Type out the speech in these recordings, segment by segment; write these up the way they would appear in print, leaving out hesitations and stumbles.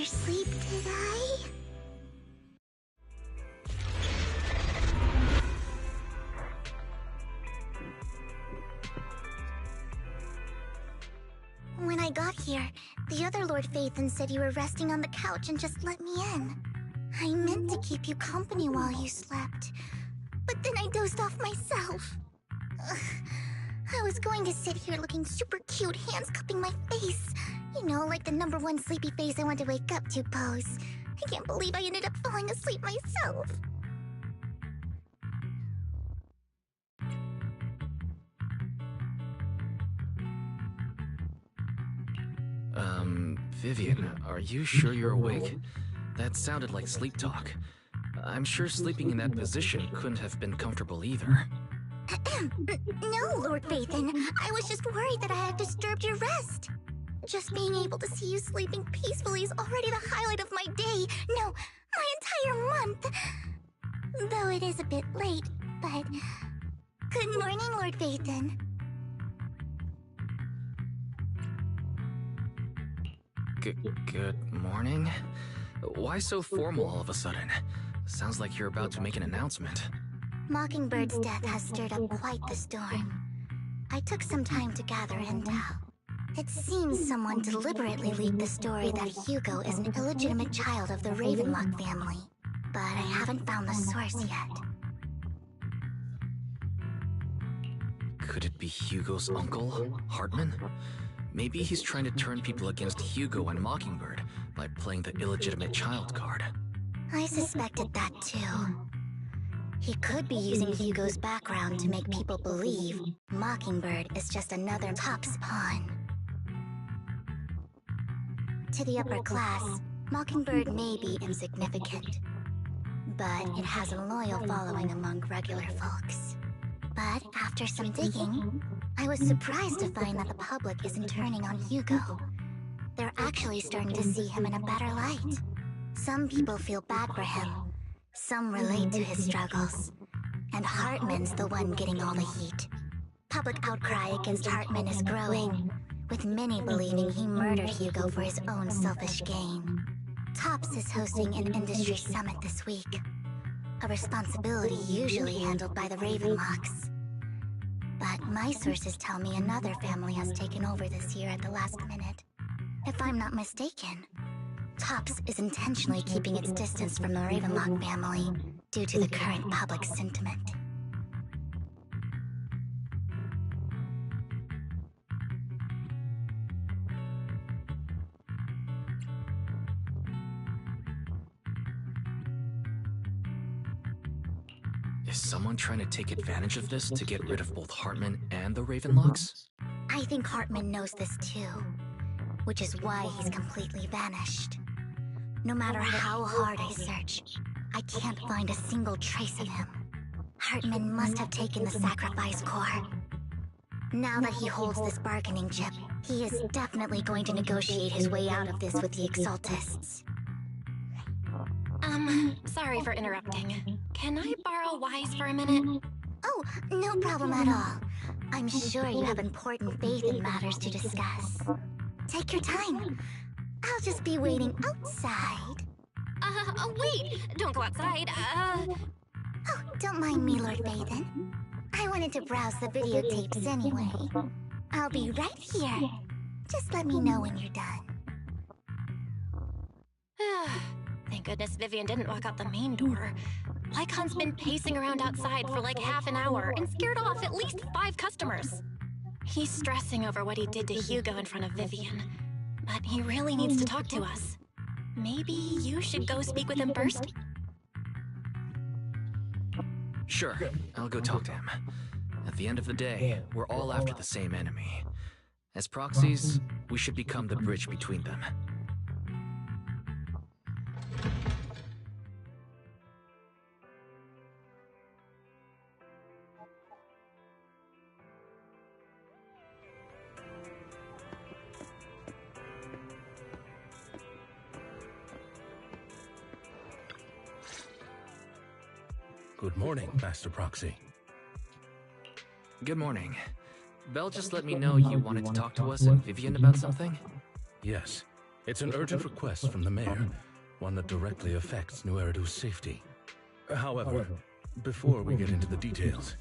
sleep, did I? When I got here, the other Lord Phaethon said you were resting on the couch and just let me in. I meant to keep you company while you slept, but then I dozed off myself. Ugh. I was going to sit here looking super cute, hands cupping my face. You know, like the #1 sleepy face I want to wake up to pose. I can't believe I ended up falling asleep myself. Vivian, are you sure you're awake? That sounded like sleep talk. I'm sure sleeping in that position couldn't have been comfortable either. No, Lord Phaethon. I was just worried that I had disturbed your rest. Just being able to see you sleeping peacefully is already the highlight of my day. No, my entire month. Though it is a bit late, but... Good morning, Lord Phaethon. Good morning? Why so formal all of a sudden? Sounds like you're about to make an announcement. Mockingbird's death has stirred up quite the storm. I took some time to gather intel. It seems someone deliberately leaked the story that Hugo is an illegitimate child of the Ravenlock family, but I haven't found the source yet. Could it be Hugo's uncle, Hartman? Maybe he's trying to turn people against Hugo and Mockingbird by playing the illegitimate child card. I suspected that too. He could be using Hugo's background to make people believe Mockingbird is just another Top's pawn. To the upper class, Mockingbird may be insignificant, but it has a loyal following among regular folks. But after some digging, I was surprised to find that the public isn't turning on Hugo. They're actually starting to see him in a better light. Some people feel bad for him. Some relate to his struggles. And Hartman's the one getting all the heat. Public outcry against Hartman is growing, with many believing he murdered Hugo for his own selfish gain. Tops is hosting an industry summit this week, a responsibility usually handled by the Ravenlocks. But my sources tell me another family has taken over this year at the last minute. If I'm not mistaken, Tops is intentionally keeping its distance from the Ravenlock family due to the current public sentiment. Is someone trying to take advantage of this to get rid of both Hartman and the Ravenlocks? I think Hartman knows this too, which is why he's completely vanished. No matter how hard I search, I can't find a single trace of him. Hartman must have taken the sacrifice core. Now that he holds this bargaining chip, he is definitely going to negotiate his way out of this with the Exaltists. Sorry for interrupting. Can I borrow Wise for a minute? Oh, no problem at all. I'm sure you have important faith in matters to discuss. Take your time. I'll just be waiting outside. Wait! Don't go outside, Oh, don't mind me, Lord Phaethon. I wanted to browse the videotapes anyway. I'll be right here. Just let me know when you're done. Thank goodness Vivian didn't walk out the main door. Lycon's been pacing around outside for like half an hour and scared off at least 5 customers. He's stressing over what he did to Hugo in front of Vivian, but he really needs to talk to us. Maybe you should go speak with him first? Sure, I'll go talk to him. At the end of the day, we're all after the same enemy. As proxies, we should become the bridge between them. Good morning, Master Proxy. Good morning. Belle just let me know you wanted to talk to us and Vivian about something? Yes. It's an urgent request from the mayor, one that directly affects New Eridu's safety. However, before we get into the details,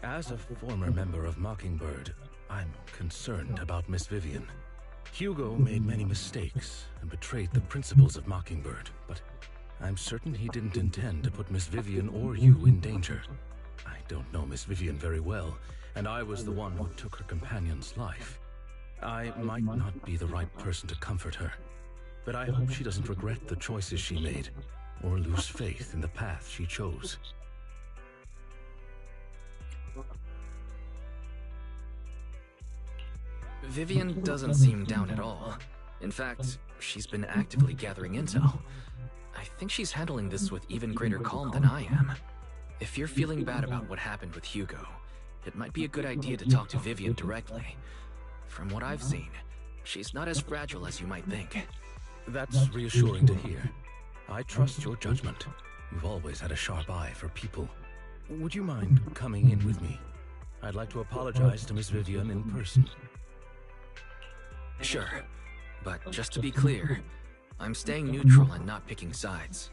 as a former member of Mockingbird, I'm concerned about Miss Vivian. Hugo made many mistakes and betrayed the principles of Mockingbird, but I'm certain he didn't intend to put Miss Vivian or you in danger. I don't know Miss Vivian very well, and I was the one who took her companion's life. I might not be the right person to comfort her, but I hope she doesn't regret the choices she made, or lose faith in the path she chose. Vivian doesn't seem down at all. In fact, she's been actively gathering intel. I think she's handling this with even greater calm than I am. If you're feeling bad about what happened with Hugo, it might be a good idea to talk to Vivian directly. From what I've seen, she's not as fragile as you might think. That's reassuring to hear. I trust your judgment. You've always had a sharp eye for people. Would you mind coming in with me? I'd like to apologize to Miss Vivian in person. Sure, but just to be clear, I'm staying neutral and not picking sides.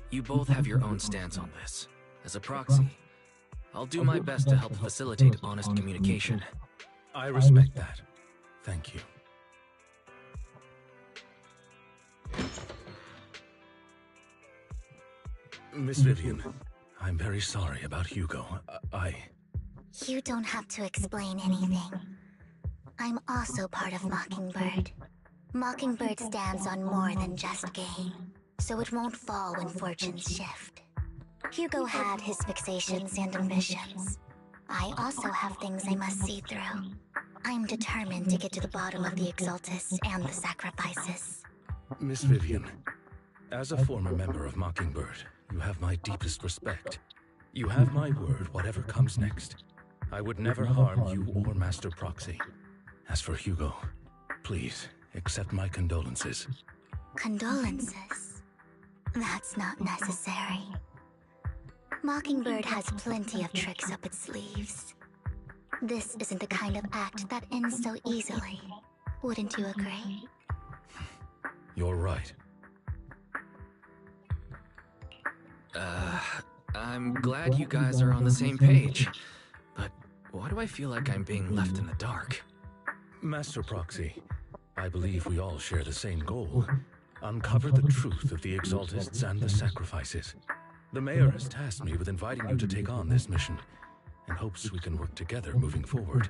You both have your own stance on this. As a proxy, I'll do my best to help facilitate honest communication. I respect that. Thank you. Miss Vivian, I'm very sorry about Hugo. You don't have to explain anything. I'm also part of Mockingbird. Mockingbird stands on more than just gain, so it won't fall when fortunes shift. Hugo had his fixations and ambitions. I also have things I must see through. I'm determined to get to the bottom of the Exaltus and the sacrifices. Miss Vivian, as a former member of Mockingbird, you have my deepest respect. You have my word whatever comes next. I would never harm you or Master Proxy. As for Hugo, please accept my condolences. Condolences? That's not necessary. Mockingbird has plenty of tricks up its sleeves. This isn't the kind of act that ends so easily. Wouldn't you agree? You're right. I'm glad you guys are on the same page, but why do I feel like I'm being left in the dark? Master Proxy, I believe we all share the same goal. Uncover the truth of the Exaltists and the sacrifices. The mayor has tasked me with inviting you to take on this mission, and hopes we can work together moving forward.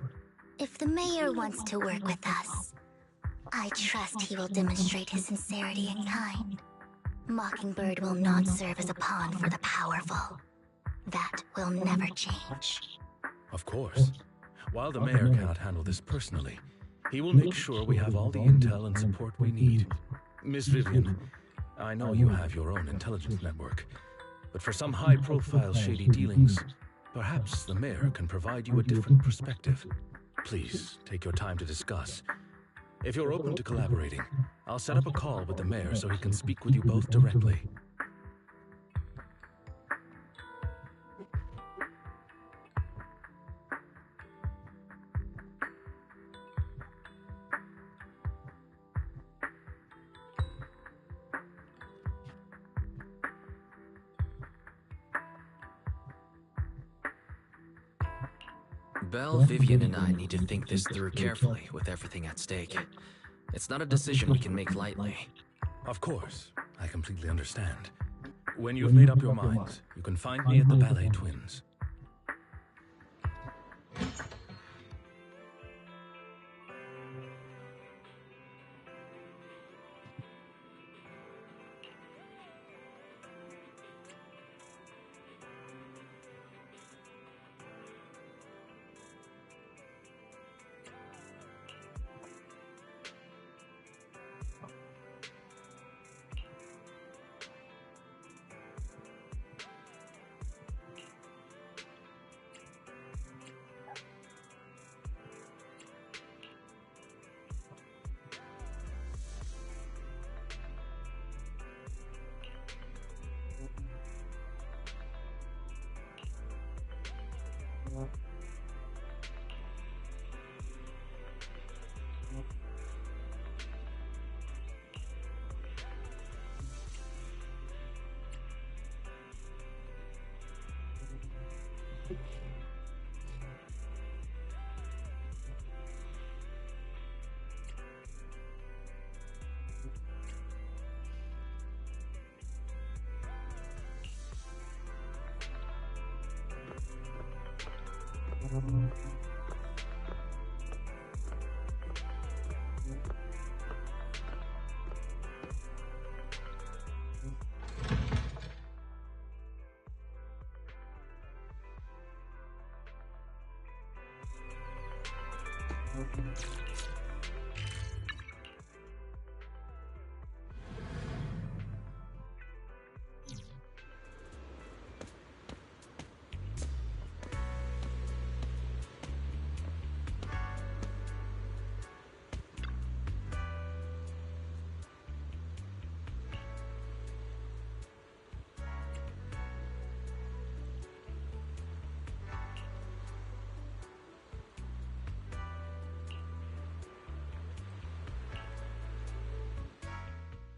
If the mayor wants to work with us, I trust he will demonstrate his sincerity and kind. Mockingbird will not serve as a pawn for the powerful. That will never change. Of course. While the mayor cannot handle this personally, he will make sure we have all the intel and support we need. Miss Vivian, I know you have your own intelligence network, but for some high-profile shady dealings, perhaps the mayor can provide you a different perspective. Please, take your time to discuss. If you're open to collaborating, I'll set up a call with the mayor so he can speak with you both directly. Belle, Vivian, and I need to think this through carefully with everything at stake. It's not a decision we can make lightly. Of course, I completely understand. When you've made up your minds, you can find me at the Ballet Twins.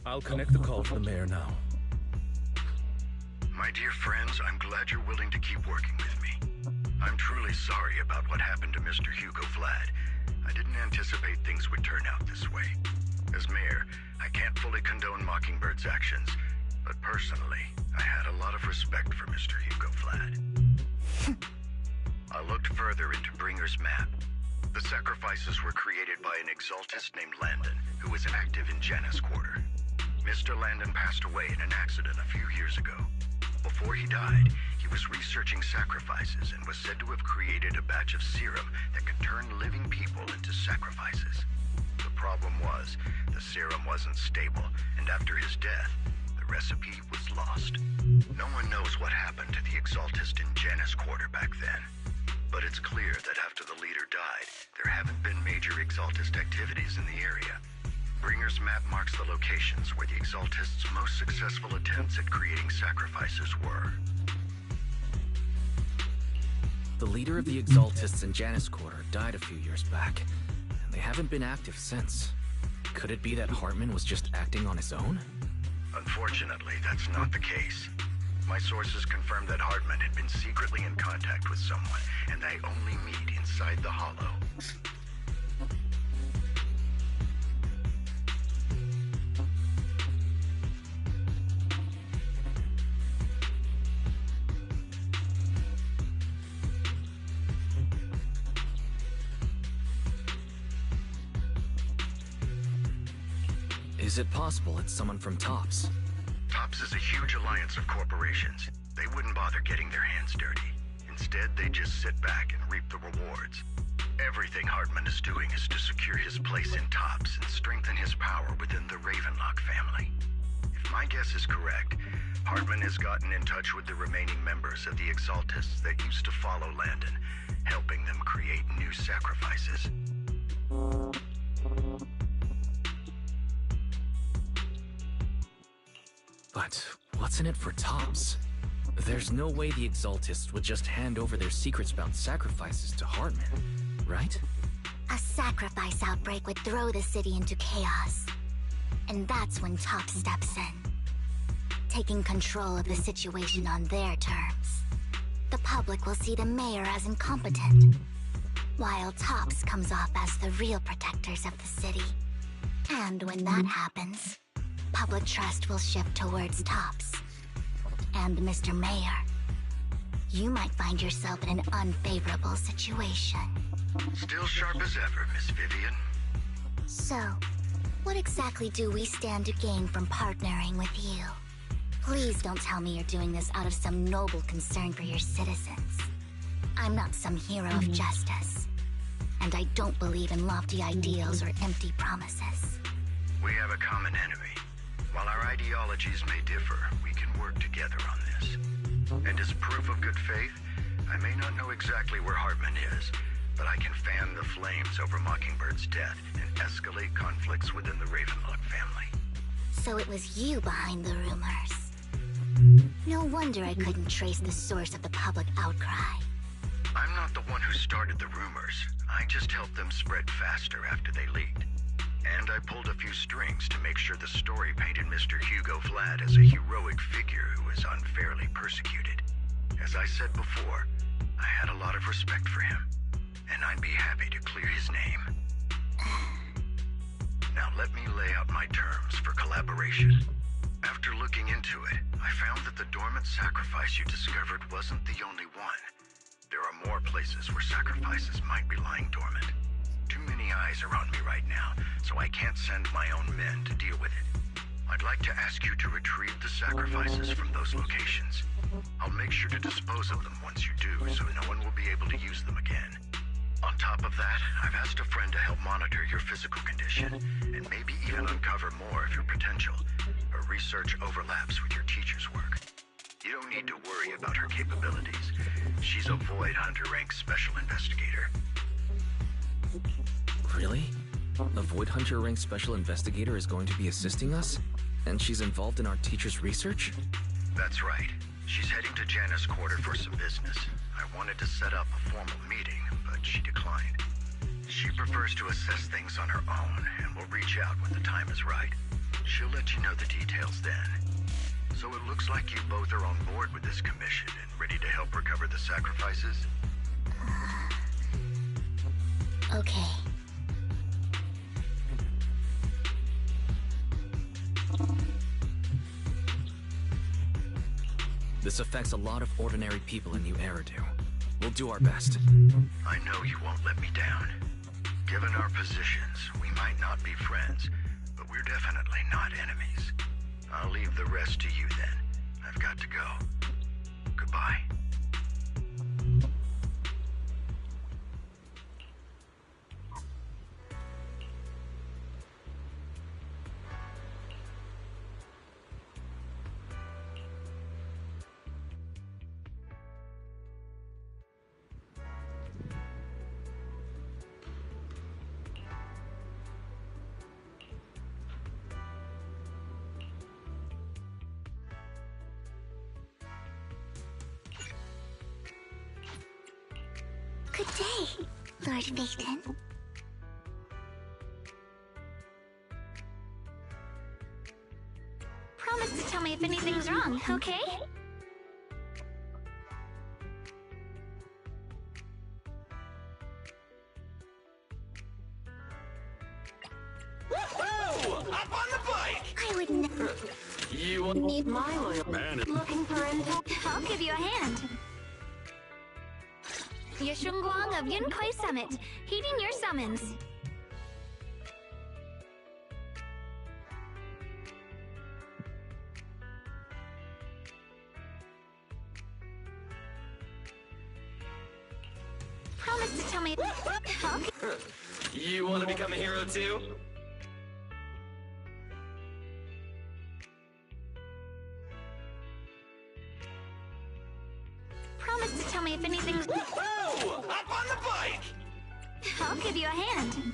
I'll connect the call to the mayor now. My dear friends, I'm glad you're willing to keep working with me. I'm truly sorry about what happened to Mr. Hugo Vlad. I didn't anticipate things would turn out this way. As mayor, I can't fully condone Mockingbird's actions, but personally, I had a lot of respect for Mr. Hugo Vlad. I looked further into Bringer's map. The sacrifices were created by an exaltist named Landon, who was active in Janus Quarter. Mr. Landon passed away in an accident a few years ago. Before he died, he was researching sacrifices and was said to have created a batch of serum that could turn living people into sacrifices. The problem was, the serum wasn't stable, and after his death, the recipe was lost. No one knows what happened to the exaltist in Janus Quarter back then. But it's clear that after the leader died, there haven't been major exaltist activities in the area. Bringer's map marks the locations where the exaltists' most successful attempts at creating sacrifices were. The leader of the exaltists in Janus Quarter died a few years back, and they haven't been active since. Could it be that Hartman was just acting on his own? Unfortunately, that's not the case. My sources confirmed that Hartman had been secretly in contact with someone, and they only meet inside the Hollow. Is it possible it's someone from TOPS? TOPS is a huge alliance of corporations. They wouldn't bother getting their hands dirty. Instead, they just sit back and reap the rewards. Everything Hartman is doing is to secure his place in TOPS and strengthen his power within the Ravenlock family. If my guess is correct, Hartman has gotten in touch with the remaining members of the Exaltists that used to follow Landon, helping them create new sacrifices. But what's in it for TOPS? There's no way the Exaltists would just hand over their secrets about sacrifices to Hartman, right? A sacrifice outbreak would throw the city into chaos. And that's when TOPS steps in, taking control of the situation on their terms. The public will see the mayor as incompetent, while TOPS comes off as the real protectors of the city. And when that happens, public trust will shift towards TOPS. And Mr. Mayor, you might find yourself in an unfavorable situation. Still sharp as ever, Miss Vivian. So, what exactly do we stand to gain from partnering with you? Please don't tell me you're doing this out of some noble concern for your citizens. I'm not some hero of justice, and I don't believe in lofty ideals or empty promises. We have a common enemy. While our ideologies may differ, we can work together on this. And as proof of good faith, I may not know exactly where Hartman is, but I can fan the flames over Mockingbird's death and escalate conflicts within the Ravenlock family. So it was you behind the rumors. No wonder I couldn't trace the source of the public outcry. I'm not the one who started the rumors. I just helped them spread faster after they leaked. And I pulled a few strings to make sure the story painted Mr. Hugo Vlad as a heroic figure who was unfairly persecuted. As I said before, I had a lot of respect for him, and I'd be happy to clear his name. Now let me lay out my terms for collaboration. After looking into it, I found that the dormant sacrifice you discovered wasn't the only one. There are more places where sacrifices might be lying dormant. Too many eyes are on me right now, so I can't send my own men to deal with it. I'd like to ask you to retrieve the sacrifices from those locations. I'll make sure to dispose of them once you do, so no one will be able to use them again. On top of that, I've asked a friend to help monitor your physical condition, and maybe even uncover more of your potential. Her research overlaps with your teacher's work. You don't need to worry about her capabilities. She's a Void Hunter rank special investigator. Really? A Void Hunter rank special investigator is going to be assisting us? And she's involved in our teacher's research? That's right. She's heading to Janna's quarter for some business. I wanted to set up a formal meeting, but she declined. She prefers to assess things on her own, and will reach out when the time is right. She'll let you know the details then. So it looks like you both are on board with this commission and ready to help recover the sacrifices? Okay. This affects a lot of ordinary people in New Eridu. We'll do our best. I know you won't let me down. Given our positions, we might not be friends, but we're definitely not enemies. I'll leave the rest to you then. I've got to go. Goodbye. Good day, Lord Phaeton. Promise to tell me if anything's wrong, okay? Whoa! Up on the bike! I would never You need my loyal man. looking for info. I'll give you a hand. Yashunguang of Yunkai Summit, heeding your summons. Promise to tell me. You want to become a hero too? Promise to tell me if anything's. Whoa! Up on the bike! I'll give you a hand.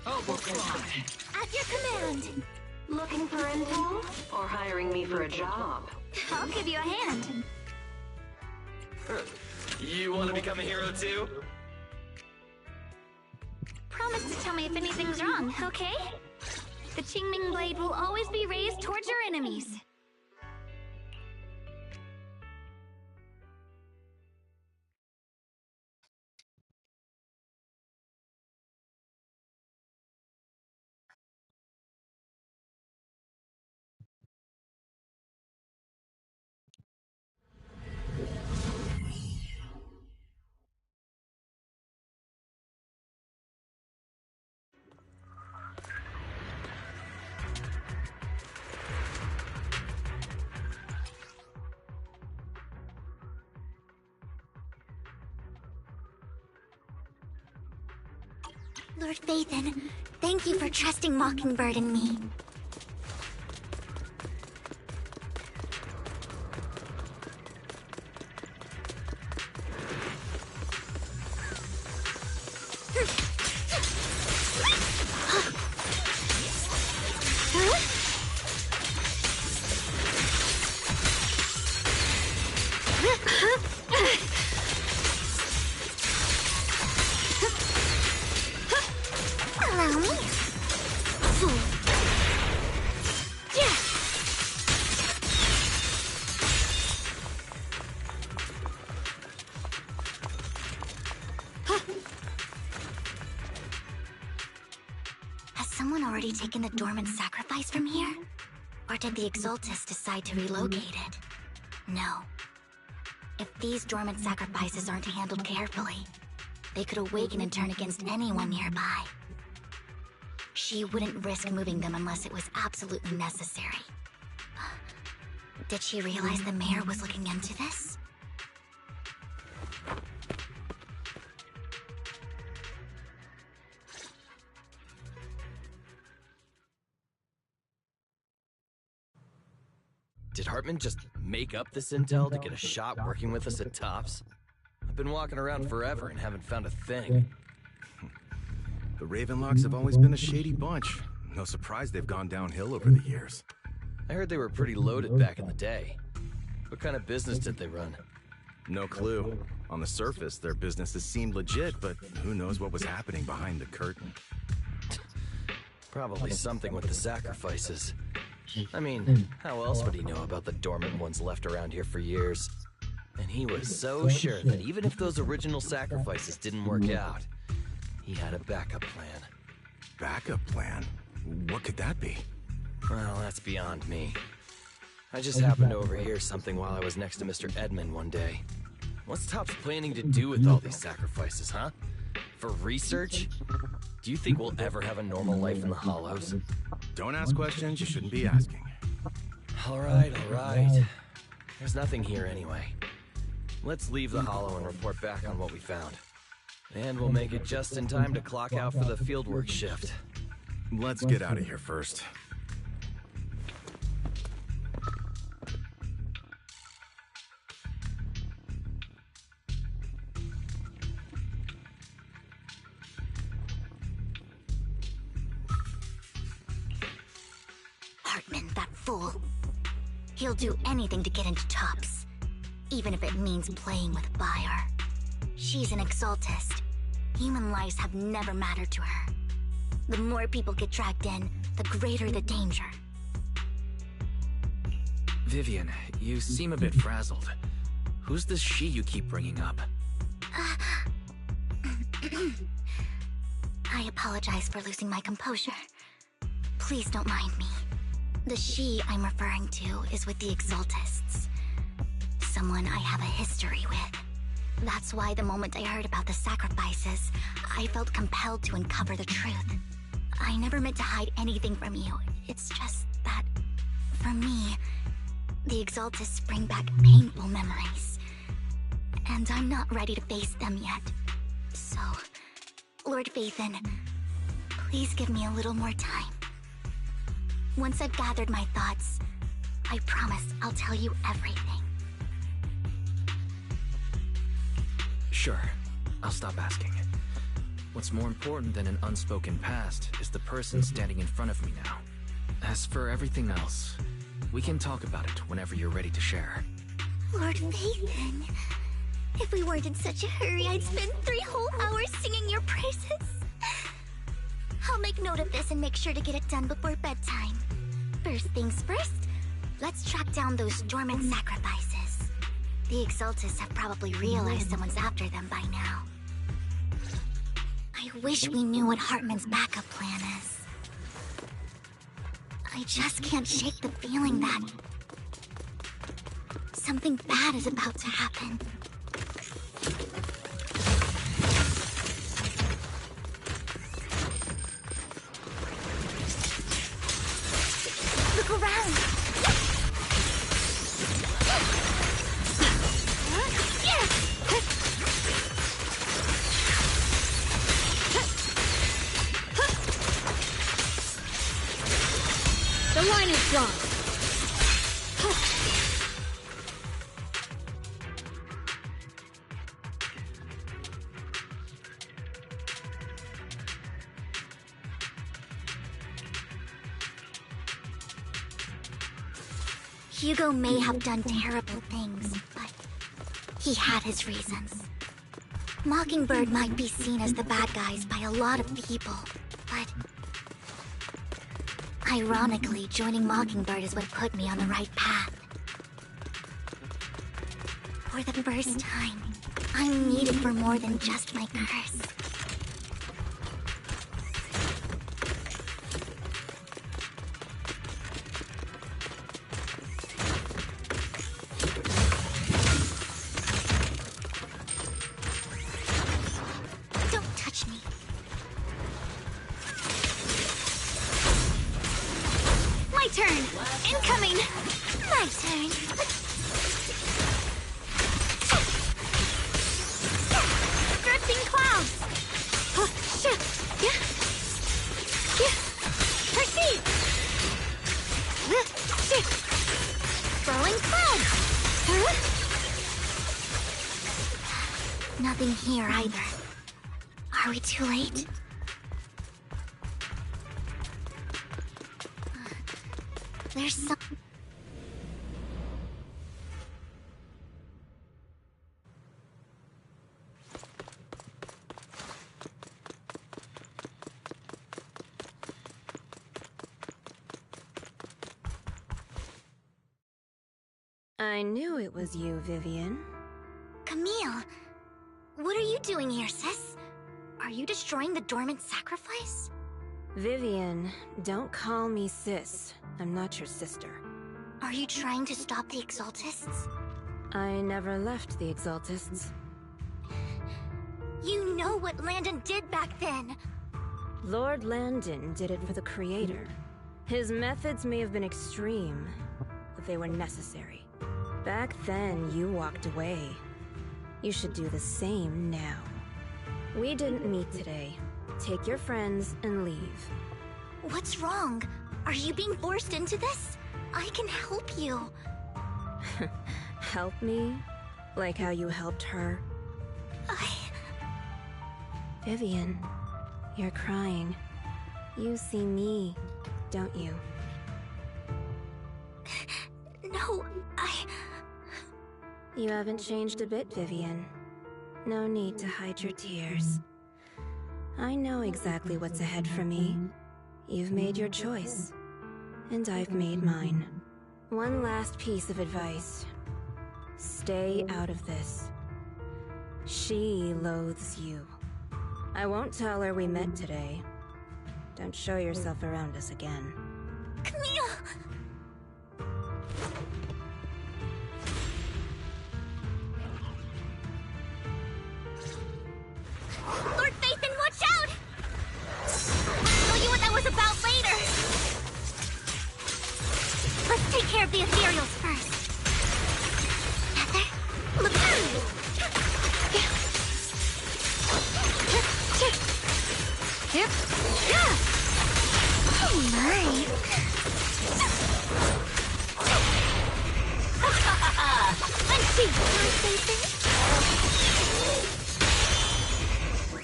At your command. Looking for intel? Or hiring me for a job? I'll give you a hand. You want to become a hero too? Promise to tell me if anything's wrong, okay? The Qingming blade will always be raised towards your enemies. Lord Phaethon, thank you for trusting Mockingbird and me. Allow me. Has someone already taken the dormant sacrifice from here? Or did the Exaltus decide to relocate it? No. If these dormant sacrifices aren't handled carefully, they could awaken and turn against anyone nearby. She wouldn't risk moving them unless it was absolutely necessary. Did she realize the mayor was looking into this? Did Hartman just make up this intel to get a shot working with us at Tops? I've been walking around forever and haven't found a thing. The Ravenlocks have always been a shady bunch. No surprise they've gone downhill over the years. I heard they were pretty loaded back in the day. What kind of business did they run? No clue. On the surface, their businesses seemed legit, but who knows what was happening behind the curtain. Probably something with the sacrifices. I mean, how else would he know about the dormant ones left around here for years? And he was so sure that even if those original sacrifices didn't work out, he had a backup plan. Backup plan? What could that be? Well, that's beyond me. I just happened to overhear something while I was next to Mr. Edmund one day. What's Tops planning to do with all these sacrifices, huh? For research? Do you think we'll ever have a normal life in the Hollows? Don't ask questions you shouldn't be asking. All right. There's nothing here anyway. Let's leave the Hollow and report back on what we found. And we'll make it just in time to clock out for the fieldwork shift. Let's get out of here first. Hartman, that fool. He'll do anything to get into Tops, even if it means playing with fire. She's an Exaltist. Human lives have never mattered to her. The more people get dragged in, the greater the danger. Vivian, you seem a bit frazzled. Who's this she you keep bringing up? I apologize for losing my composure. Please don't mind me. The she I'm referring to is with the Exaltists. Someone I have a history with. That's why the moment I heard about the sacrifices, I felt compelled to uncover the truth. I never meant to hide anything from you. It's just that, for me, the Exaltists bring back painful memories. And I'm not ready to face them yet. So, Lord Phaethon, please give me a little more time. Once I've gathered my thoughts, I promise I'll tell you everything. Sure, I'll stop asking. What's more important than an unspoken past is the person standing in front of me now. As for everything else, we can talk about it whenever you're ready to share. Lord Phaethon, if we weren't in such a hurry, I'd spend 3 whole hours singing your praises. I'll make note of this and make sure to get it done before bedtime. First things first, let's track down those dormant sacrifices. The Exaltists have probably realized someone's after them by now. I wish we knew what Hartman's backup plan is. I just can't shake the feeling that something bad is about to happen. Look around! Mine is gone. Hugo may have done terrible things, but he had his reasons. Mockingbird might be seen as the bad guys by a lot of people, but ironically, joining Mockingbird is what put me on the right path. For the first time, I'm needed for more than just my curse. Don't touch me. My turn! Incoming! My turn! Drifting clouds! Oh, shit! Yeah! Yeah! Proceed! Shit! Throwing clouds! Nothing here either. Are we too late? There's some... I knew it was you, Vivian. Camille! What are you doing here, sis? Are you destroying the dormant sacrifice? Vivian, don't call me sis. I'm not your sister. Are you trying to stop the Exaltists? I never left the Exaltists. You know what Landon did back then! Lord Landon did it for the Creator. His methods may have been extreme, but they were necessary. Back then, you walked away. You should do the same now. We didn't meet today. Take your friends and leave. What's wrong? Are you being forced into this? I can help you. Help me? Like how you helped her? Vivian, you're crying. You see me, don't you? No, You haven't changed a bit, Vivian. No need to hide your tears. I know exactly what's ahead for me. You've made your choice, and I've made mine. One last piece of advice. Stay out of this. She loathes you. I won't tell her we met today. Don't show yourself around us again. Camille! Lord Phaethon, watch out! I'll tell you what that was about later! Let's take care of the ethereals first. Heather, look at me! Oh my! I'm safe, Lord Phaethon.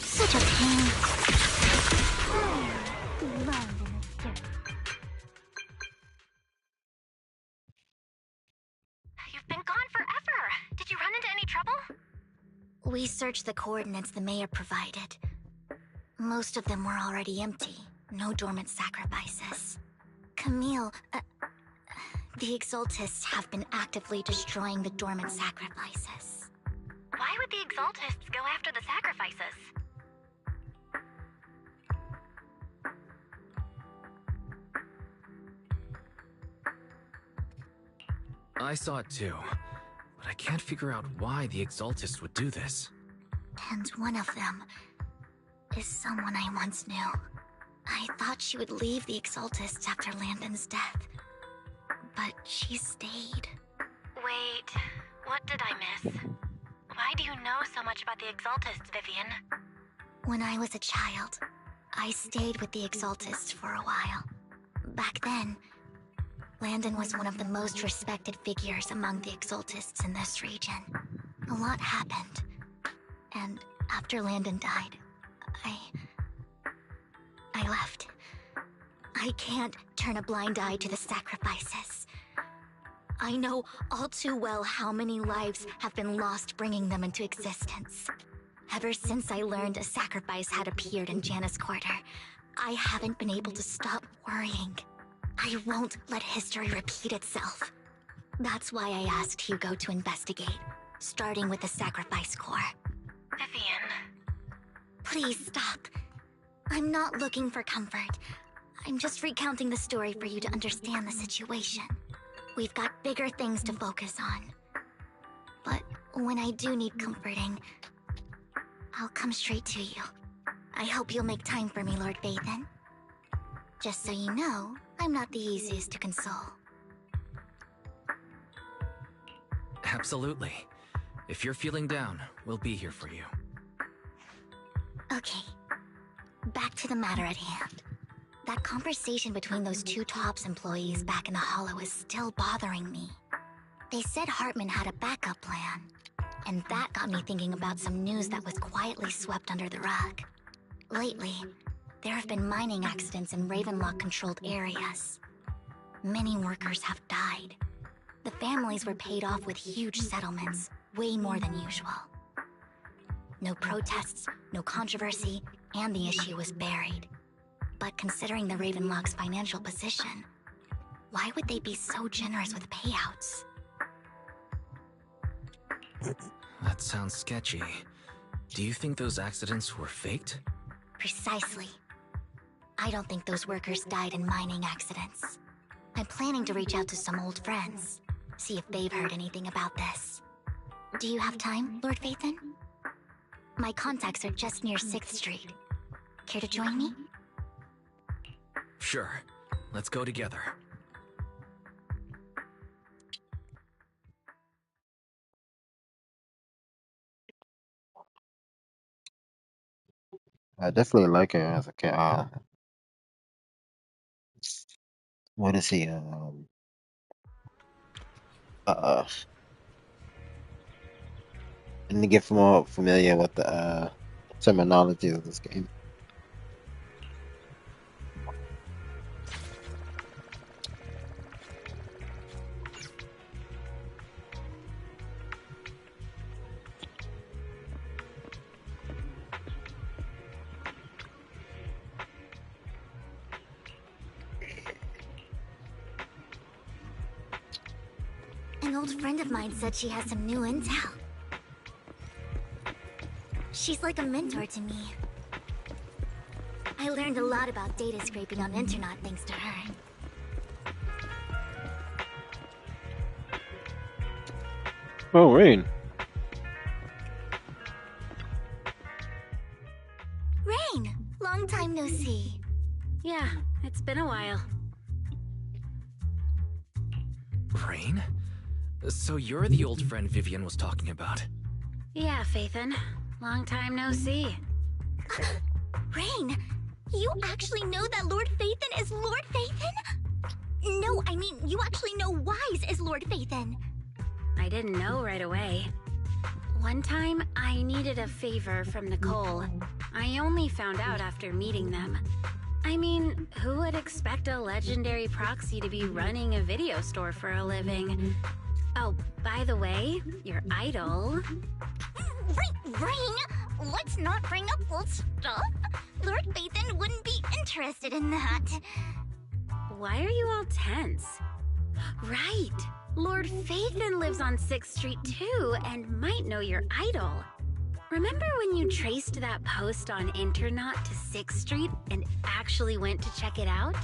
Such a pain. You've been gone forever. Did you run into any trouble? We searched the coordinates the mayor provided. Most of them were already empty. No dormant sacrifices. Camille, the Exaltists have been actively destroying the dormant sacrifices. Why would the Exaltists go after the sacrifices? I saw it too, but I can't figure out why the Exaltists would do this. And one of them is someone I once knew. I thought she would leave the Exaltists after Landon's death, but she stayed. Wait, what did I miss? Why do you know so much about the Exaltists, Vivian? When I was a child, I stayed with the Exaltists for a while. Back then, Landon was one of the most respected figures among the Exaltists in this region. A lot happened. And after Landon died, I left. I can't turn a blind eye to the sacrifices. I know all too well how many lives have been lost bringing them into existence. Ever since I learned a sacrifice had appeared in Janus Quarter, I haven't been able to stop worrying. I won't let history repeat itself. That's why I asked Hugo to investigate, starting with the Sacrifice Corps. Vivian. Please stop. I'm not looking for comfort. I'm just recounting the story for you to understand the situation. We've got bigger things to focus on. But when I do need comforting, I'll come straight to you. I hope you'll make time for me, Lord Vathan. Just so you know, I'm not the easiest to console. Absolutely. If you're feeling down, we'll be here for you. Okay. Back to the matter at hand. That conversation between those two TOPS employees back in the Hollow is still bothering me. They said Hartman had a backup plan, and that got me thinking about some news that was quietly swept under the rug. Lately, there have been mining accidents in Ravenlock-controlled areas. Many workers have died. The families were paid off with huge settlements, way more than usual. No protests, no controversy, and the issue was buried. But considering the Ravenlock's financial position, why would they be so generous with payouts? That sounds sketchy. Do you think those accidents were faked? Precisely. I don't think those workers died in mining accidents. I'm planning to reach out to some old friends, see if they've heard anything about this. Do you have time, Lord Vathan? My contacts are just near 6th Street. Care to join me? Sure. Let's go together. I definitely like her as a kid. What is he? I need to get more familiar with the terminology of this game. An old friend of mine said she has some new intel. She's like a mentor to me. I learned a lot about data scraping on Internet thanks to her. Oh, Rain. Rain! Long time no see. Yeah, it's been a while. Rain? So you're the old friend Vivian was talking about? Yeah, Phaethon. Long time no see. Rain! You actually know that Lord Phaethon is Lord Phaethon? No, I mean, you actually know Wise is Lord Phaethon. I didn't know right away. One time, I needed a favor from Nicole. I only found out after meeting them. I mean, who would expect a legendary proxy to be running a video store for a living? Oh, by the way, your idol... Rain, let's not bring up old stuff. Lord Phaethon wouldn't be interested in that. Why are you all tense? Right! Lord Phaethon lives on 6th Street too, and might know your idol. Remember when you traced that post on Internet to 6th Street and actually went to check it out?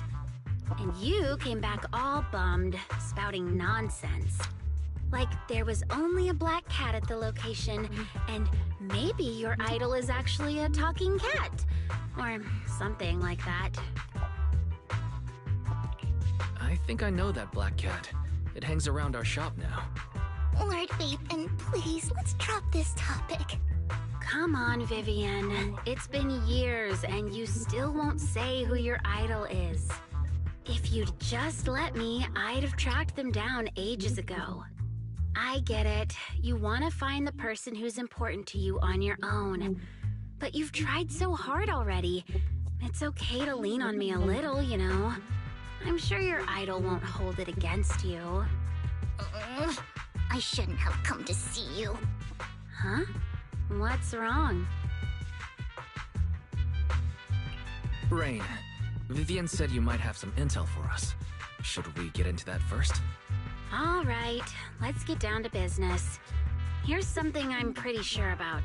And you came back all bummed, spouting nonsense. Like there was only a black cat at the location, and maybe your idol is actually a talking cat. Or something like that. I think I know that black cat. It hangs around our shop now. Lord Phaethon, please, let's drop this topic. Come on, Vivian. It's been years and you still won't say who your idol is. If you'd just let me, I'd have tracked them down ages ago. I get it. You want to find the person who's important to you on your own. But you've tried so hard already. It's okay to lean on me a little, you know. I'm sure your idol won't hold it against you. I shouldn't have come to see you. Huh? What's wrong? Rain, Vivian said you might have some intel for us. Should we get into that first? All right, let's get down to business. Here's something I'm pretty sure about.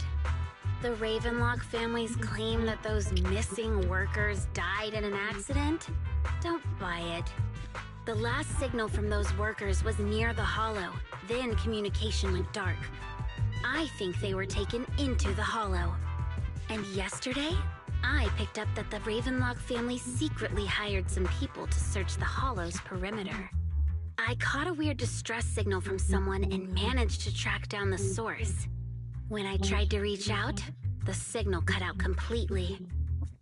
The Ravenlock family's claim that those missing workers died in an accident? Don't buy it. The last signal from those workers was near the Hollow, then communication went dark. I think they were taken into the Hollow. And yesterday, I picked up that the Ravenlock family secretly hired some people to search the Hollow's perimeter. I caught a weird distress signal from someone and managed to track down the source. When I tried to reach out, the signal cut out completely.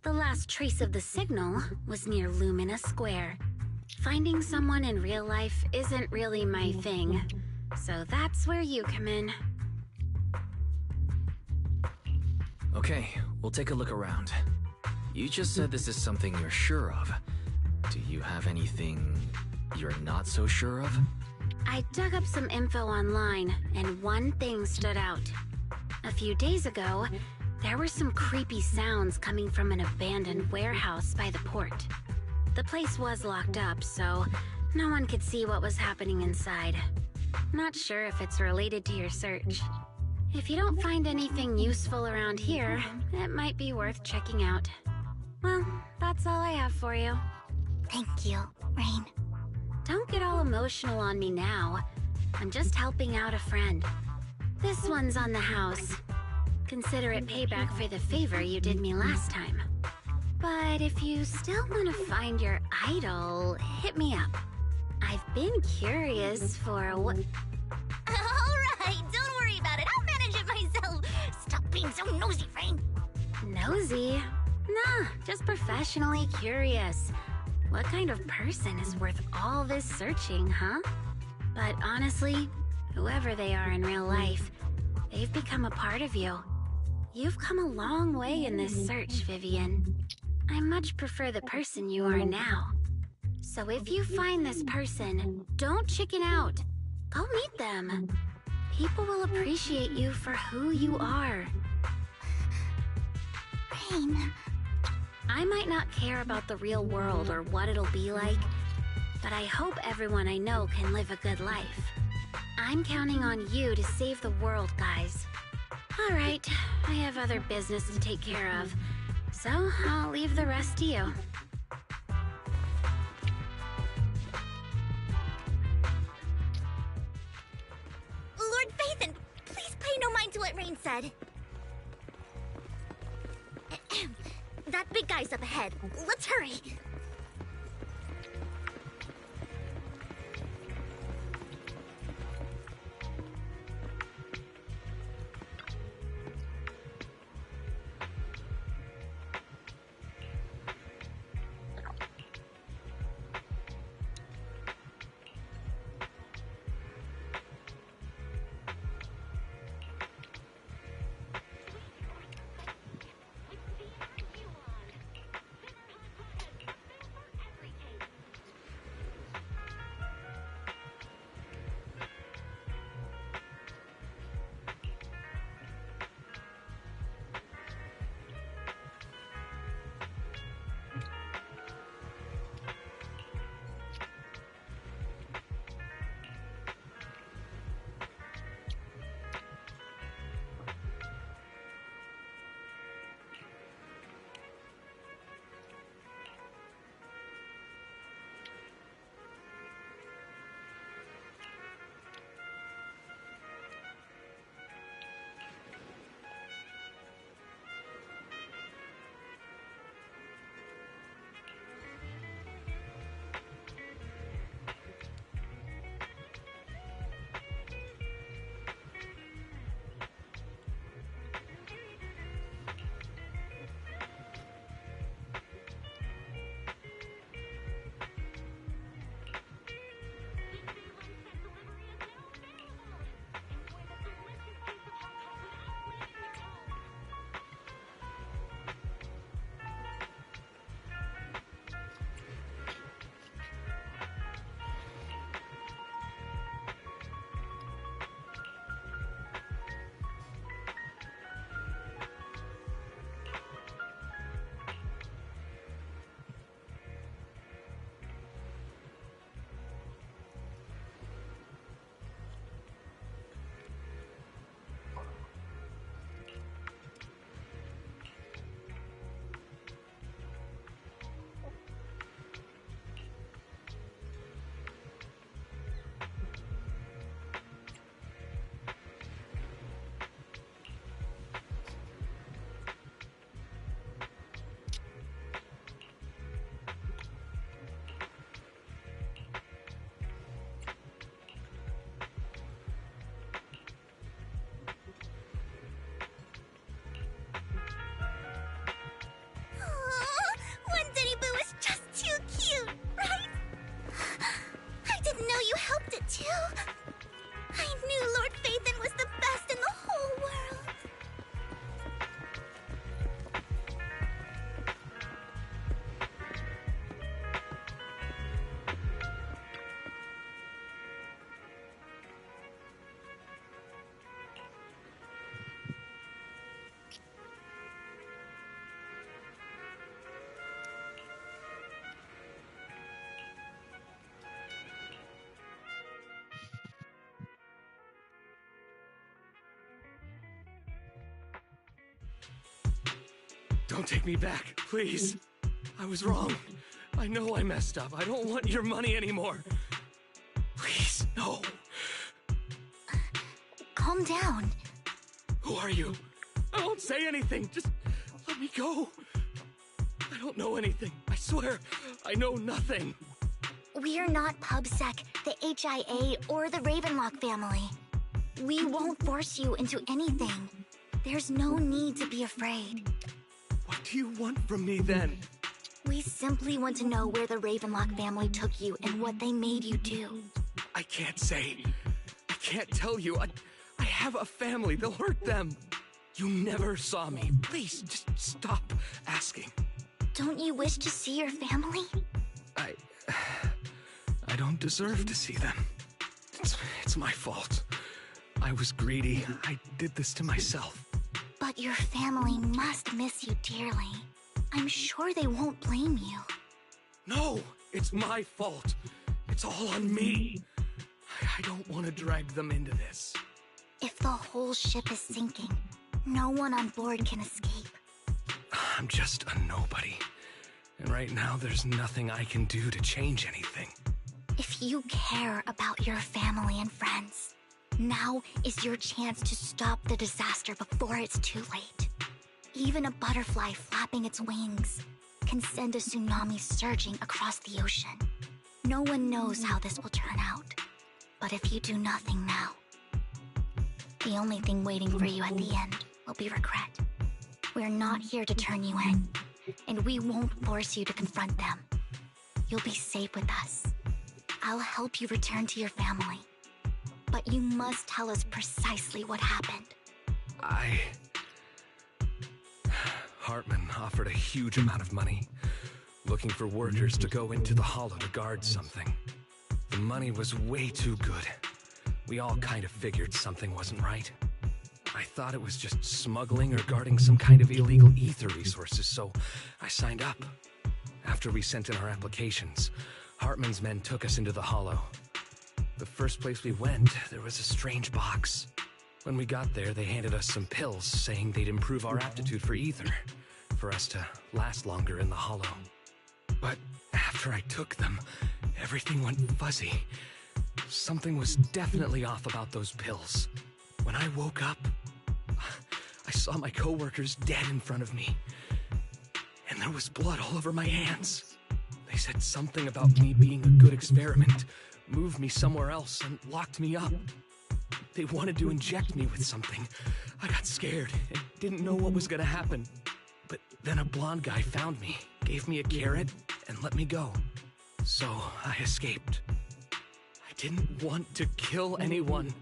The last trace of the signal was near Lumina Square. Finding someone in real life isn't really my thing, so that's where you come in. Okay, we'll take a look around. You just said this is something you're sure of. Do you have anything you're not so sure of? I dug up some info online, and one thing stood out. A few days ago, there were some creepy sounds coming from an abandoned warehouse by the port. The place was locked up, so no one could see what was happening inside. Not sure if it's related to your search. If you don't find anything useful around here, it might be worth checking out. Well, that's all I have for you. Thank you, Rain. Don't get all emotional on me now. I'm just helping out a friend. This one's on the house. Consider it payback for the favor you did me last time. But if you still want to find your idol, hit me up. I've been curious for what... Alright, don't worry about it. I'll manage it myself. Stop being so nosy, Rain. Nosy? Nah, just professionally curious. What kind of person is worth all this searching, huh? But honestly, whoever they are in real life, they've become a part of you. You've come a long way in this search, Vivian. I much prefer the person you are now. So if you find this person, don't chicken out. Go meet them. People will appreciate you for who you are. Rain. I might not care about the real world or what it'll be like, but I hope everyone I know can live a good life. I'm counting on you to save the world, guys. All right, I have other business to take care of, so I'll leave the rest to you. Lord Phaethon, please pay no mind to what Rain said. That big guy's up ahead. Let's hurry. helped it too. I knew Lord Phaethon was the best in the whole world. Don't take me back, please. I was wrong. I know I messed up. I don't want your money anymore. Please, no. Calm down. Who are you? I won't say anything. Just let me go. I don't know anything. I swear, I know nothing. We're not PubSec, the HIA, or the Ravenlock family. We won't force you into anything. There's no need to be afraid. What do you want from me then? We simply want to know where the Ravenlock family took you and what they made you do. I can't say. I can't tell you. I have a family. They'll hurt them. You never saw me. Please, just stop asking. Don't you wish to see your family? I don't deserve to see them. It's my fault. I was greedy. I did this to myself. But your family must miss you dearly. I'm sure they won't blame you. No, it's my fault. It's all on me. I don't want to drag them into this. If the whole ship is sinking, no one on board can escape. I'm just a nobody. And right now, there's nothing I can do to change anything. If you care about your family and friends, now is your chance to stop the disaster before it's too late. Even a butterfly flapping its wings can send a tsunami surging across the ocean. No one knows how this will turn out. But if you do nothing now, the only thing waiting for you at the end will be regret. We're not here to turn you in, and we won't force you to confront them. You'll be safe with us. I'll help you return to your family. But you must tell us precisely what happened. Hartman offered a huge amount of money, looking for workers to go into the hollow to guard something. The money was way too good. We all kind of figured something wasn't right. I thought it was just smuggling or guarding some kind of illegal ether resources, so I signed up. After we sent in our applications, Hartman's men took us into the hollow. The first place we went, there was a strange box. When we got there, they handed us some pills, saying they'd improve our aptitude for ether, for us to last longer in the hollow. But after I took them, everything went fuzzy. Something was definitely off about those pills. When I woke up, I saw my coworkers dead in front of me. And there was blood all over my hands. They said something about me being a good experiment, moved me somewhere else, and locked me up. They wanted to inject me with something. I got scared and didn't know what was gonna happen. But then a blonde guy found me, gave me a carrot, and let me go. So I escaped. I didn't want to kill anyone.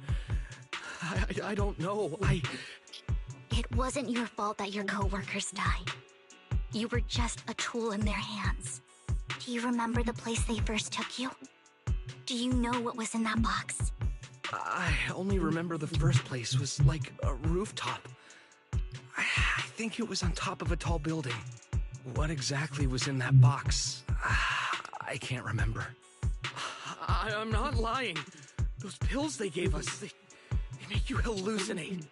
I don't know. It wasn't your fault that your coworkers died. You were just a tool in their hands. Do you remember the place they first took you? Do you know what was in that box? I only remember the first place was like a rooftop. I think it was on top of a tall building. What exactly was in that box? I can't remember. I'm not lying. Those pills they gave us, they make you hallucinate.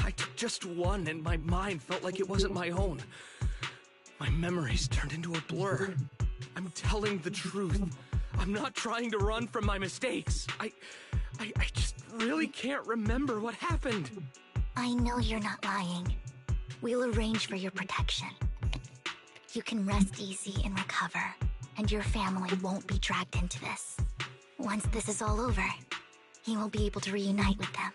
I took just one and my mind felt like it wasn't my own. My memories turned into a blur. I'm telling the truth. I'm not trying to run from my mistakes. I just really can't remember what happened. I know you're not lying. We'll arrange for your protection. You can rest easy and recover, and your family won't be dragged into this. Once this is all over, you will be able to reunite with them.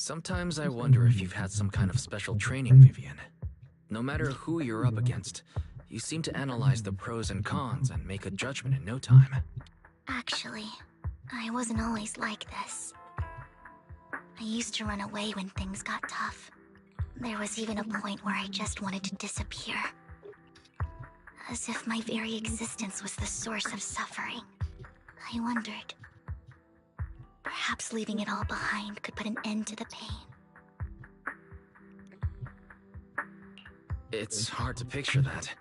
Sometimes I wonder if you've had some kind of special training, Vivian. No matter who you're up against, you seem to analyze the pros and cons and make a judgment in no time. Actually, I wasn't always like this. I used to run away when things got tough. There was even a point where I just wanted to disappear. As if my very existence was the source of suffering. I wondered. Perhaps leaving it all behind could put an end to the pain. It's hard to picture that.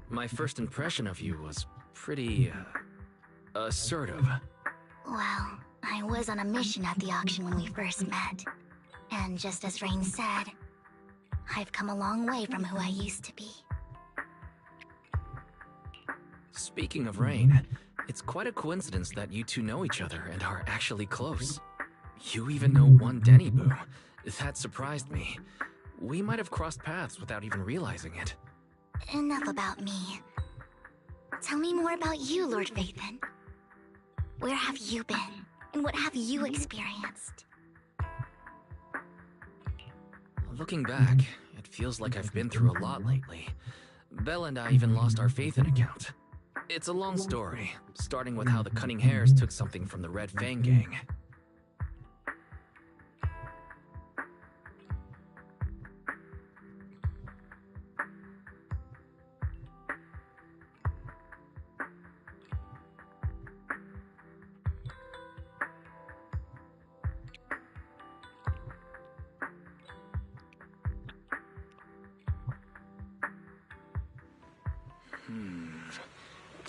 My first impression of you was pretty, assertive. Well, I was on a mission at the auction when we first met. And just as Rain said, I've come a long way from who I used to be. Speaking of Rain, it's quite a coincidence that you two know each other and are actually close. You even know one Denny Boo. That surprised me. We might have crossed paths without even realizing it. Enough about me. Tell me more about you, Lord Vathan. Where have you been? And what have you experienced? Looking back, it feels like I've been through a lot lately. Belle and I even lost our Vathan account. It's a long story, starting with how the Cunning Hares took something from the Red Fang gang.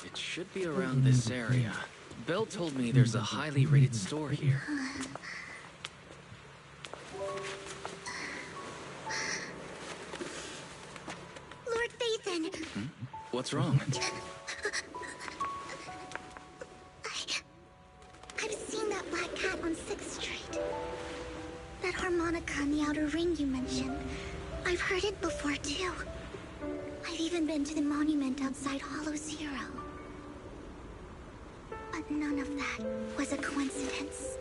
It should be around this area. Belle told me there's a highly rated store here. Lord Vathan! What's wrong? I've seen that black cat on 6th Street. That harmonica in the outer ring you mentioned. I've heard it before too. I've even been to the monument outside Hollow Zero. But none of that was a coincidence.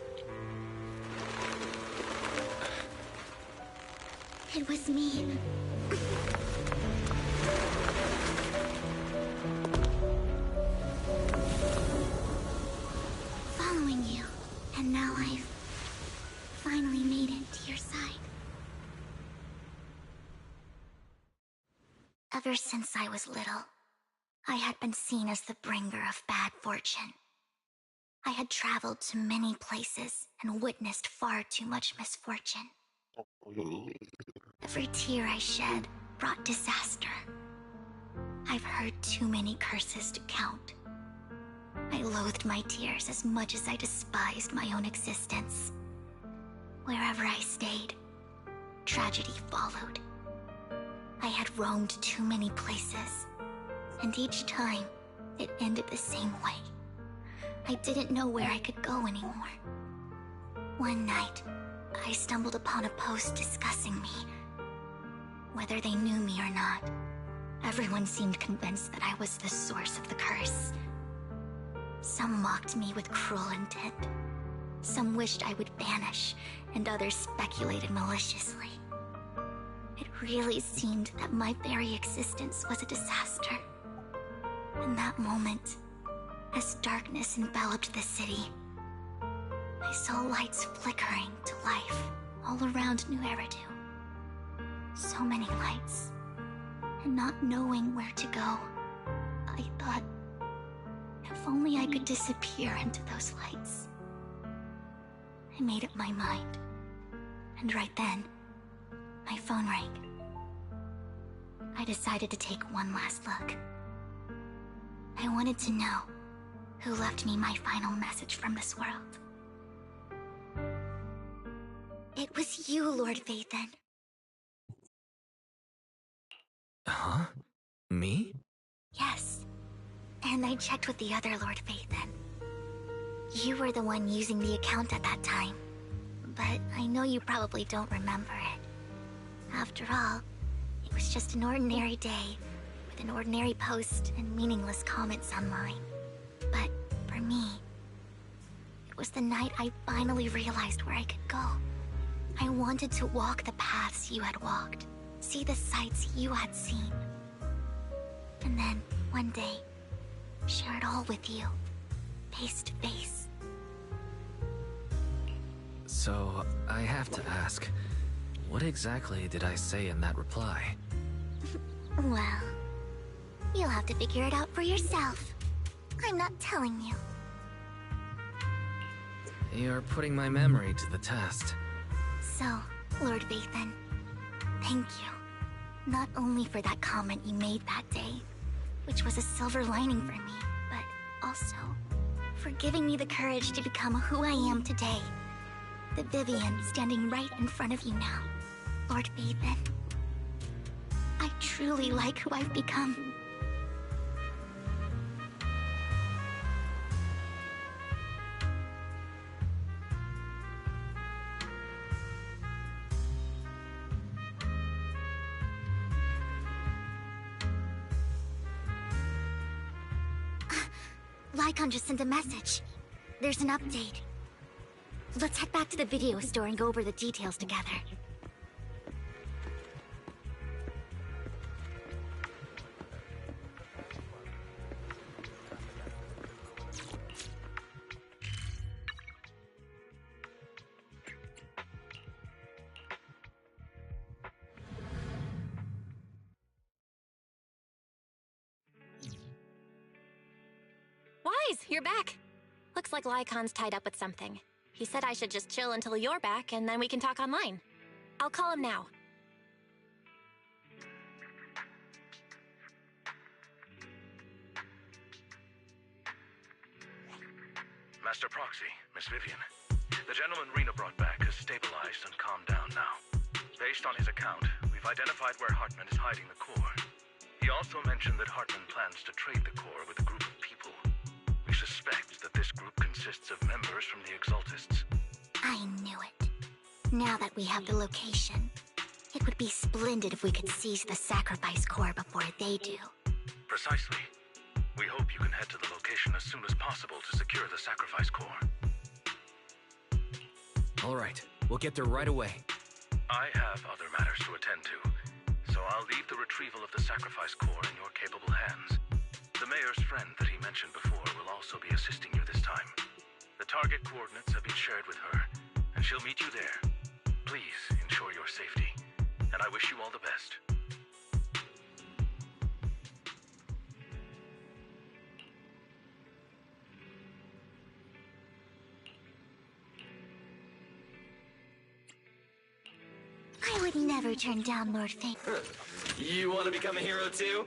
It was me. Following you, and now I've finally made it to your side. Ever since I was little, I had been seen as the bringer of bad fortune. I had traveled to many places and witnessed far too much misfortune. Every tear I shed brought disaster. I've heard too many curses to count. I loathed my tears as much as I despised my own existence. Wherever I stayed, tragedy followed. I had roamed too many places, and each time, it ended the same way. I didn't know where I could go anymore. One night, I stumbled upon a post discussing me. Whether they knew me or not, everyone seemed convinced that I was the source of the curse. Some mocked me with cruel intent. Some wished I would vanish, and others speculated maliciously. It really seemed that my very existence was a disaster. In that moment, as darkness enveloped the city, I saw lights flickering to life all around New Eridu. So many lights, and not knowing where to go, I thought, if only I could disappear into those lights. I made up my mind, and right then, my phone rang. I decided to take one last look. I wanted to know who left me my final message from this world. It was you, Lord Vathan. Huh? Me? Yes. And I checked with the other Lord Vathan. You were the one using the account at that time. But I know you probably don't remember it. After all, it was just an ordinary day, with an ordinary post and meaningless comments online. But for me, it was the night I finally realized where I could go. I wanted to walk the paths you had walked, see the sights you had seen. And then, one day, share it all with you, face to face. So, I have to ask, what exactly did I say in that reply? Well, you'll have to figure it out for yourself. I'm not telling you. You're putting my memory to the test. So, Lord Vathan, thank you. Not only for that comment you made that day, which was a silver lining for me, but also for giving me the courage to become who I am today. The Vivian standing right in front of you now, Lord Vathan. I truly like who I've become. Lycon just sent a message. There's an update. Let's head back to the video store and go over the details together. Wise, you're back. Looks like Lycon's tied up with something. He said I should just chill until you're back, and then we can talk online. I'll call him now. Master Proxy, Miss Vivian. The gentleman Rena brought back has stabilized and calmed down now. Based on his account, we've identified where Hartman is hiding the core. He also mentioned that Hartman plans to trade the core with a group of people. We suspect that this group consists of members from the Exaltists. I knew it. Now that we have the location, it would be splendid if we could seize the sacrifice core before they do. Precisely. We hope you can head to the location as soon as possible to secure the sacrifice core. All right, we'll get there right away. I have other matters to attend to, so I'll leave the retrieval of the sacrifice core in your capable hands. The mayor's friend that he mentioned before will also be assisting you this time. The target coordinates have been shared with her, and she'll meet you there. Please ensure your safety, and I wish you all the best. I would never turn down Lord Fate. You want to become a hero too?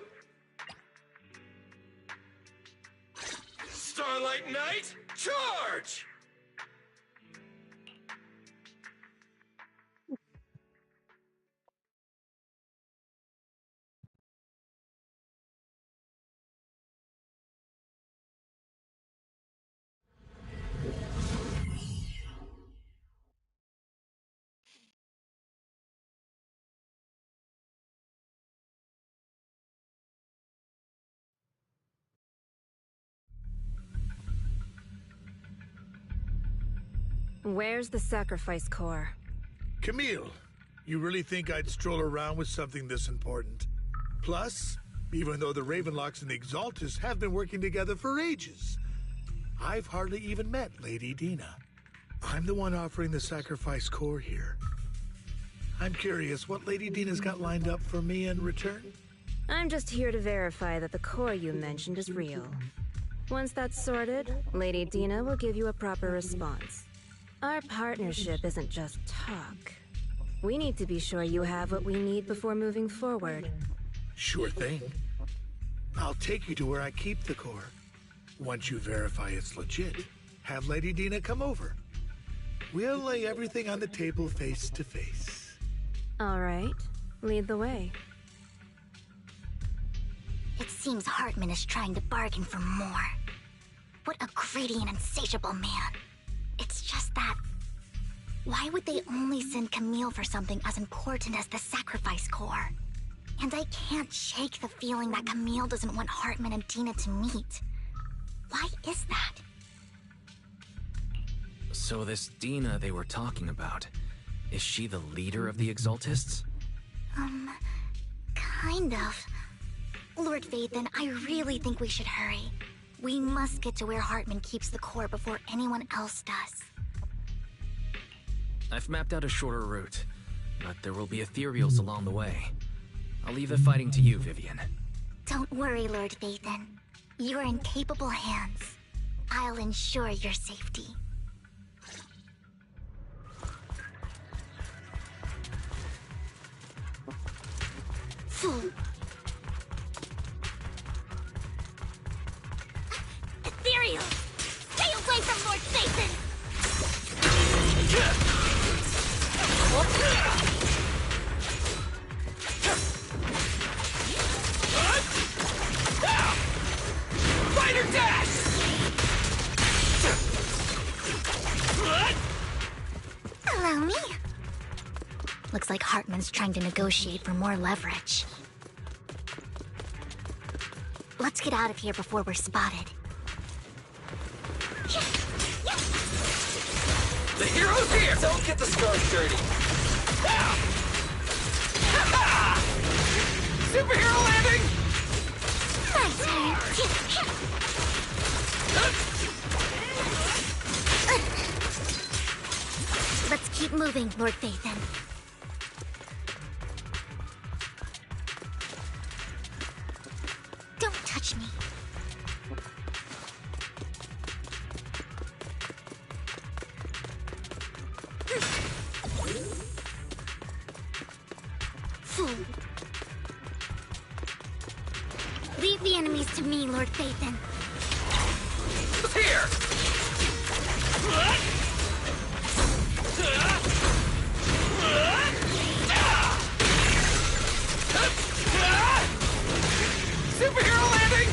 Starlight Knight, charge! Where's the sacrifice core? Camille, you really think I'd stroll around with something this important? Plus, even though the Ravenlocks and the Exaltists have been working together for ages, I've hardly even met Lady Dina. I'm the one offering the sacrifice core here. I'm curious what Lady Dina's got lined up for me in return? I'm just here to verify that the core you mentioned is real. Once that's sorted, Lady Dina will give you a proper response. Our partnership isn't just talk. We need to be sure you have what we need before moving forward. Sure thing. I'll take you to where I keep the core. Once you verify it's legit, have Lady Dina come over. We'll lay everything on the table face to face. All right, lead the way. It seems Hartman is trying to bargain for more. What a greedy and insatiable man. It's just that... why would they only send Camille for something as important as the sacrifice core? And I can't shake the feeling that Camille doesn't want Hartman and Dina to meet. Why is that? So this Dina they were talking about, Is she the leader of the Exaltists? Kind of. Lord Vathan, I really think we should hurry. We must get to where Hartman keeps the core before anyone else does. I've mapped out a shorter route, but there will be ethereals along the way. I'll leave the fighting to you, Vivian. Don't worry, Lord Vathan. You're in capable hands. I'll ensure your safety. Ethereal! Stay away from Lord Vathan! Fighter dash! Allow me. Looks like Hartman's trying to negotiate for more leverage. Let's get out of here before we're spotted. The hero's here! Don't get the scarf dirty! Superhero landing! My turn. Let's keep moving, Lord Vathan. Don't touch me. Leave the enemies to me, Lord Vathan. Here! Superhero landing!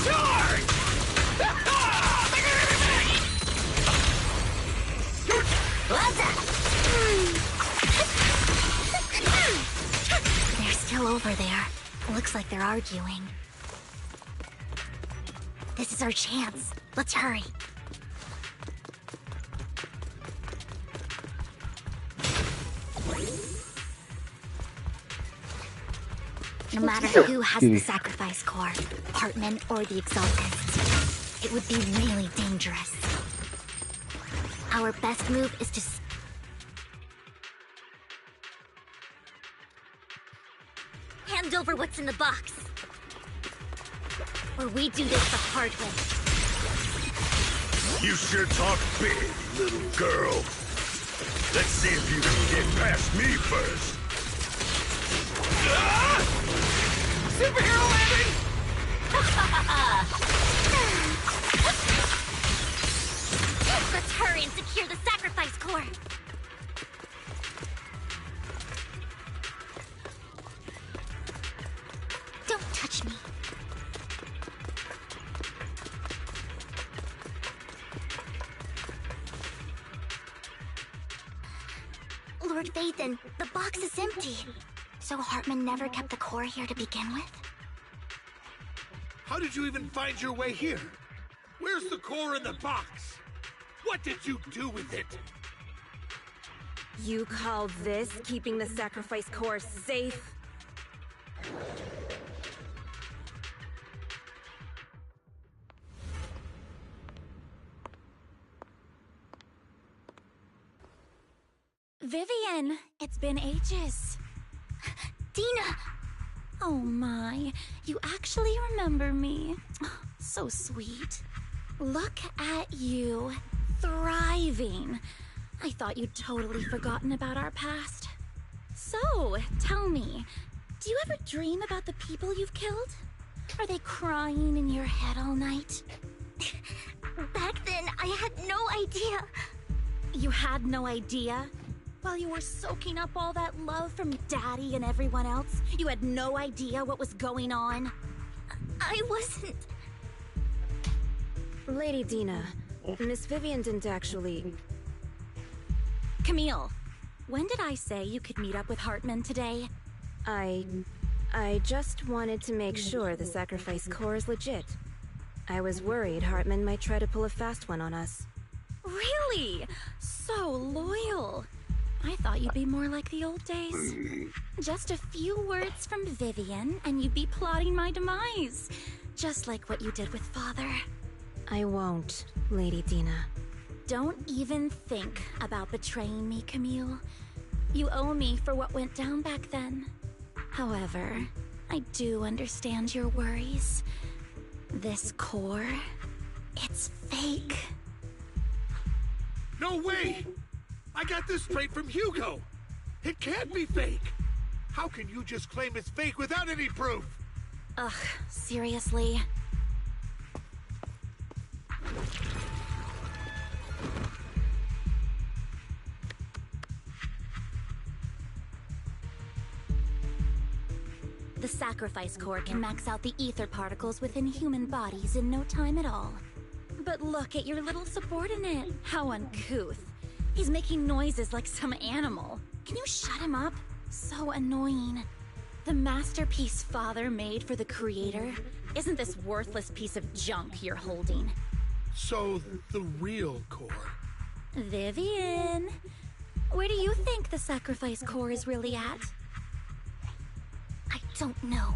Charge! They're still over there. Looks like they're arguing. This is our chance. Let's hurry. No matter who has the sacrifice core, Hartman or the Exaltists, it would be really dangerous. Our best move is to hand over what's in the box. Or we do this the hard way. You sure talk big, little girl. Let's see if you can get past me first. Superhero landing! Let's hurry and secure the sacrifice core. Don't touch me. Lord Vathan, the box is empty. So Hartman never kept the core here to begin with? How did you even find your way here? Where's the core in the box? What did you do with it? You call this keeping the sacrifice core safe? Vivian, it's been ages. Dina! Oh my, you actually remember me. So sweet. Look at you, thriving. I thought you'd totally forgotten about our past. So, tell me, do you ever dream about the people you've killed? Are they crying in your head all night? Back then, I had no idea. You had no idea? While you were soaking up all that love from Daddy and everyone else, you had no idea what was going on? I wasn't... Lady Dina, Miss Vivian didn't actually... Camille, when did I say you could meet up with Hartman today? I just wanted to make sure the sacrifice core is legit. I was worried Hartman might try to pull a fast one on us. Really? So loyal. I thought you'd be more like the old days. Just a few words from Vivian, and you'd be plotting my demise. Just like what you did with Father. I won't, Lady Dina. Don't even think about betraying me, Camille. You owe me for what went down back then. However, I do understand your worries. This core, it's fake. No way! I got this straight from Hugo! It can't be fake! How can you just claim it's fake without any proof? Ugh, seriously? The sacrifice core can max out the ether particles within human bodies in no time at all. But look at your little subordinate. How uncouth. He's making noises like some animal. Can you shut him up? So annoying. The masterpiece Father made for the Creator isn't this worthless piece of junk you're holding. So, the real core. Vivian, where do you think the sacrifice core is really at? I don't know.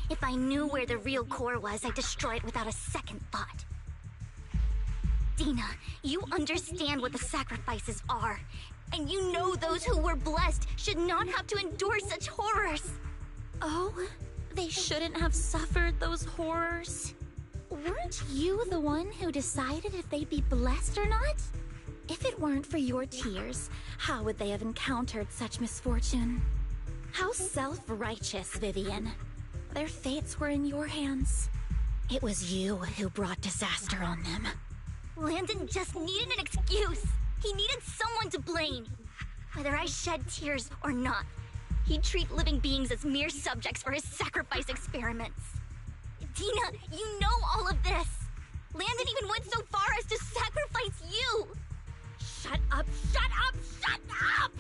If I knew where the real core was, I'd destroy it without a second thought. Dina, you understand what the sacrifices are. And you know those who were blessed should not have to endure such horrors. Oh, they shouldn't have suffered those horrors. Weren't you the one who decided if they'd be blessed or not? If it weren't for your tears, how would they have encountered such misfortune? How self-righteous, Vivian. Their fates were in your hands. It was you who brought disaster on them. Landon just needed an excuse. He needed someone to blame. Whether I shed tears or not, he'd treat living beings as mere subjects for his sacrifice experiments. Dina, you know all of this. Landon even went so far as to sacrifice you. Shut up, shut up, shut up!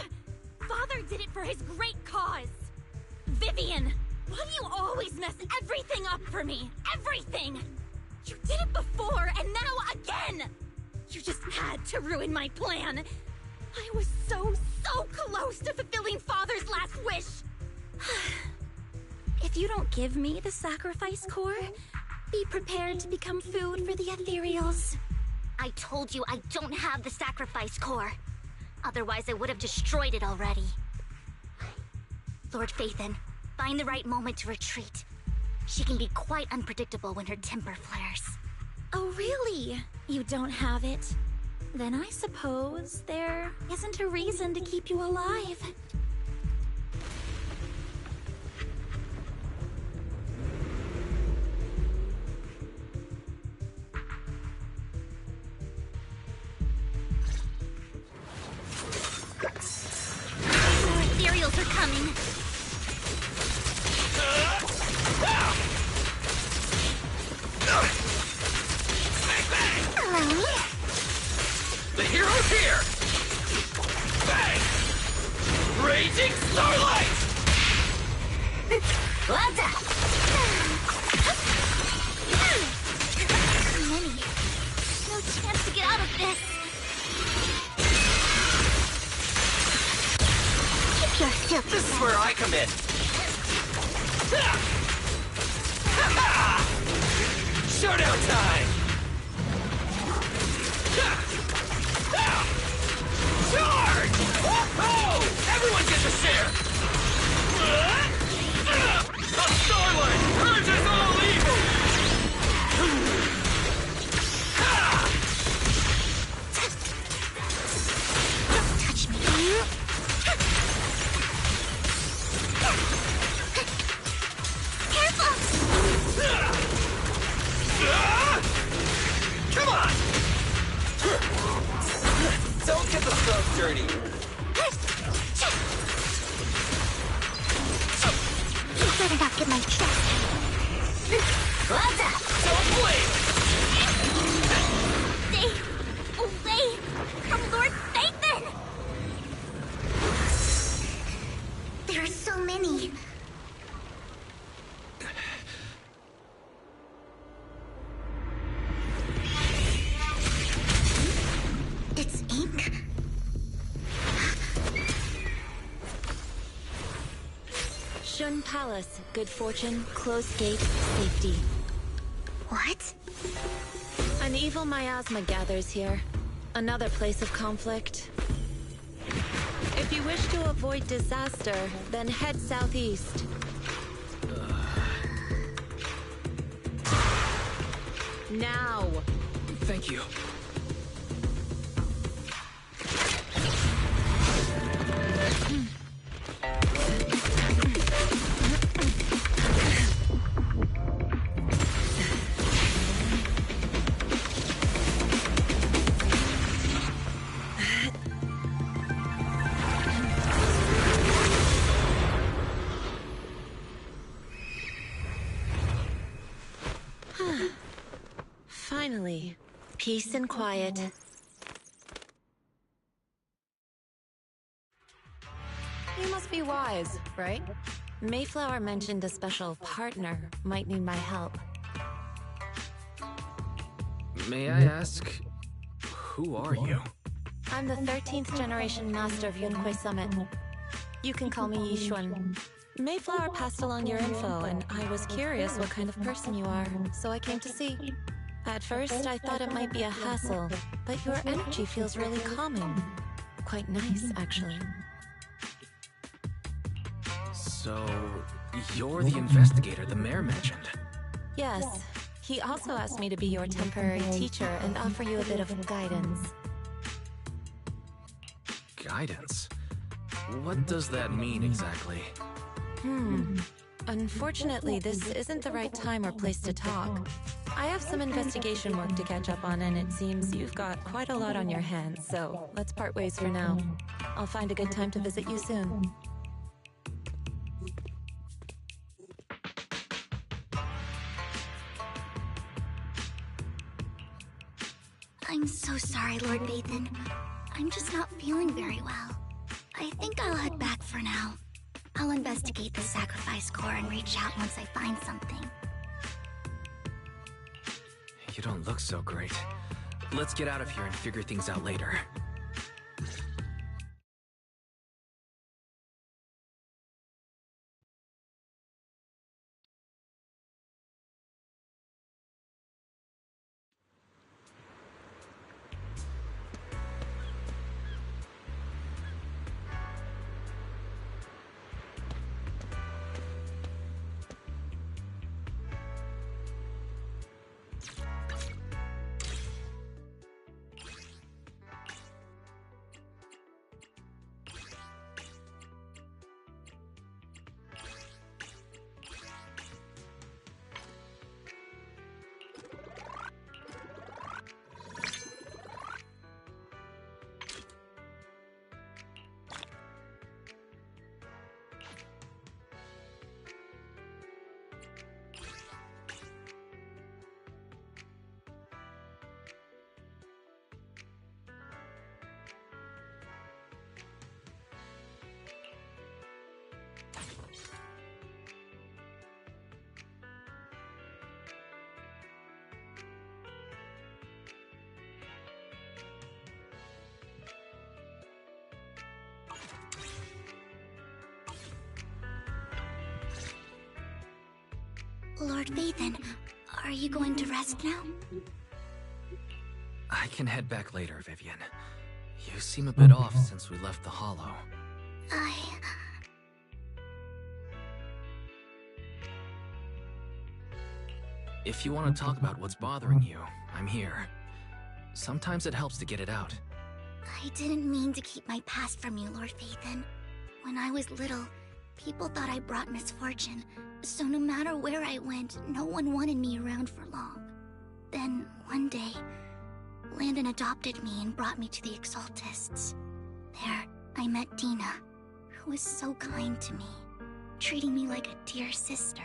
Father did it for his great cause. Vivian, why do you always mess everything up for me? Everything! You did it before, and now again! You just had to ruin my plan. I was so close to fulfilling Father's last wish. If you don't give me the sacrifice core, be prepared to become food for the ethereals. I told you I don't have the sacrifice core. Otherwise, I would have destroyed it already. Lord Phaethon, find the right moment to retreat. She can be quite unpredictable when her temper flares. Oh, really? You don't have it? Then I suppose there isn't a reason to keep you alive. More ethereals are coming. The hero's here! Bang! Raging Starlight! Many. No chance to get out of this. Keep your filthy This is where I come in! Showdown time! Charge! Oh! Everyone gets a share! A Starlight purges all evil! Don't touch me. Careful! Come on! Don't get the stuff dirty. You better not get my chest. Don't blink! Stay away from Lord Phaethon! There are so many. Shun Palace, good fortune, closed gate, safety. What? An evil miasma gathers here. Another place of conflict. If you wish to avoid disaster, then head southeast. Now! Thank you. Finally, peace and quiet. You must be wise, right? Mayflower mentioned a special partner might need my help. May I ask, who are you? I'm the 13th generation master of Yunhui Summit. You can call me Yixuan. Mayflower passed along your info, and I was curious what kind of person you are, so I came to see. At first, I thought it might be a hassle, but your energy feels really calming. Quite nice, actually. So, you're the investigator the mayor mentioned? Yes. He also asked me to be your temporary teacher and offer you a bit of guidance. Guidance? What does that mean exactly? Unfortunately, this isn't the right time or place to talk. I have some investigation work to catch up on, and it seems you've got quite a lot on your hands, so let's part ways for now. I'll find a good time to visit you soon. I'm so sorry, Lord Vathan. I'm just not feeling very well. I think I'll head back for now. I'll investigate the sacrifice core and reach out once I find something. You don't look so great. Let's get out of here and figure things out later. Lord Vathan, are you going to rest now? I can head back later, Vivian. You seem a bit off since we left the Hollow. If you want to talk about what's bothering you, I'm here. Sometimes it helps to get it out. I didn't mean to keep my past from you, Lord Vathan. When I was little, people thought I brought misfortune, so no matter where I went, no one wanted me around for long. Then, one day, Landon adopted me and brought me to the Exaltists. There, I met Dina, who was so kind to me, treating me like a dear sister.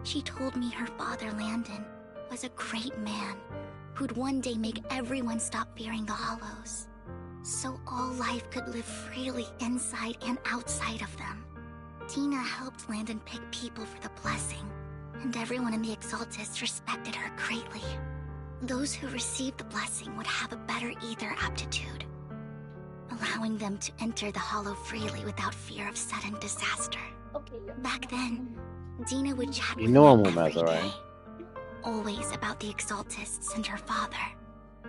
She told me her father, Landon, was a great man who'd one day make everyone stop fearing the Hollows, so all life could live freely inside and outside of them. Dina helped Landon pick people for the blessing, and everyone in the Exaltists respected her greatly. Those who received the blessing would have a better ether aptitude, allowing them to enter the Hollow freely without fear of sudden disaster. Back then, Dina would chat You with know me I'm every Mazar, day, right? always about the Exaltists and her father.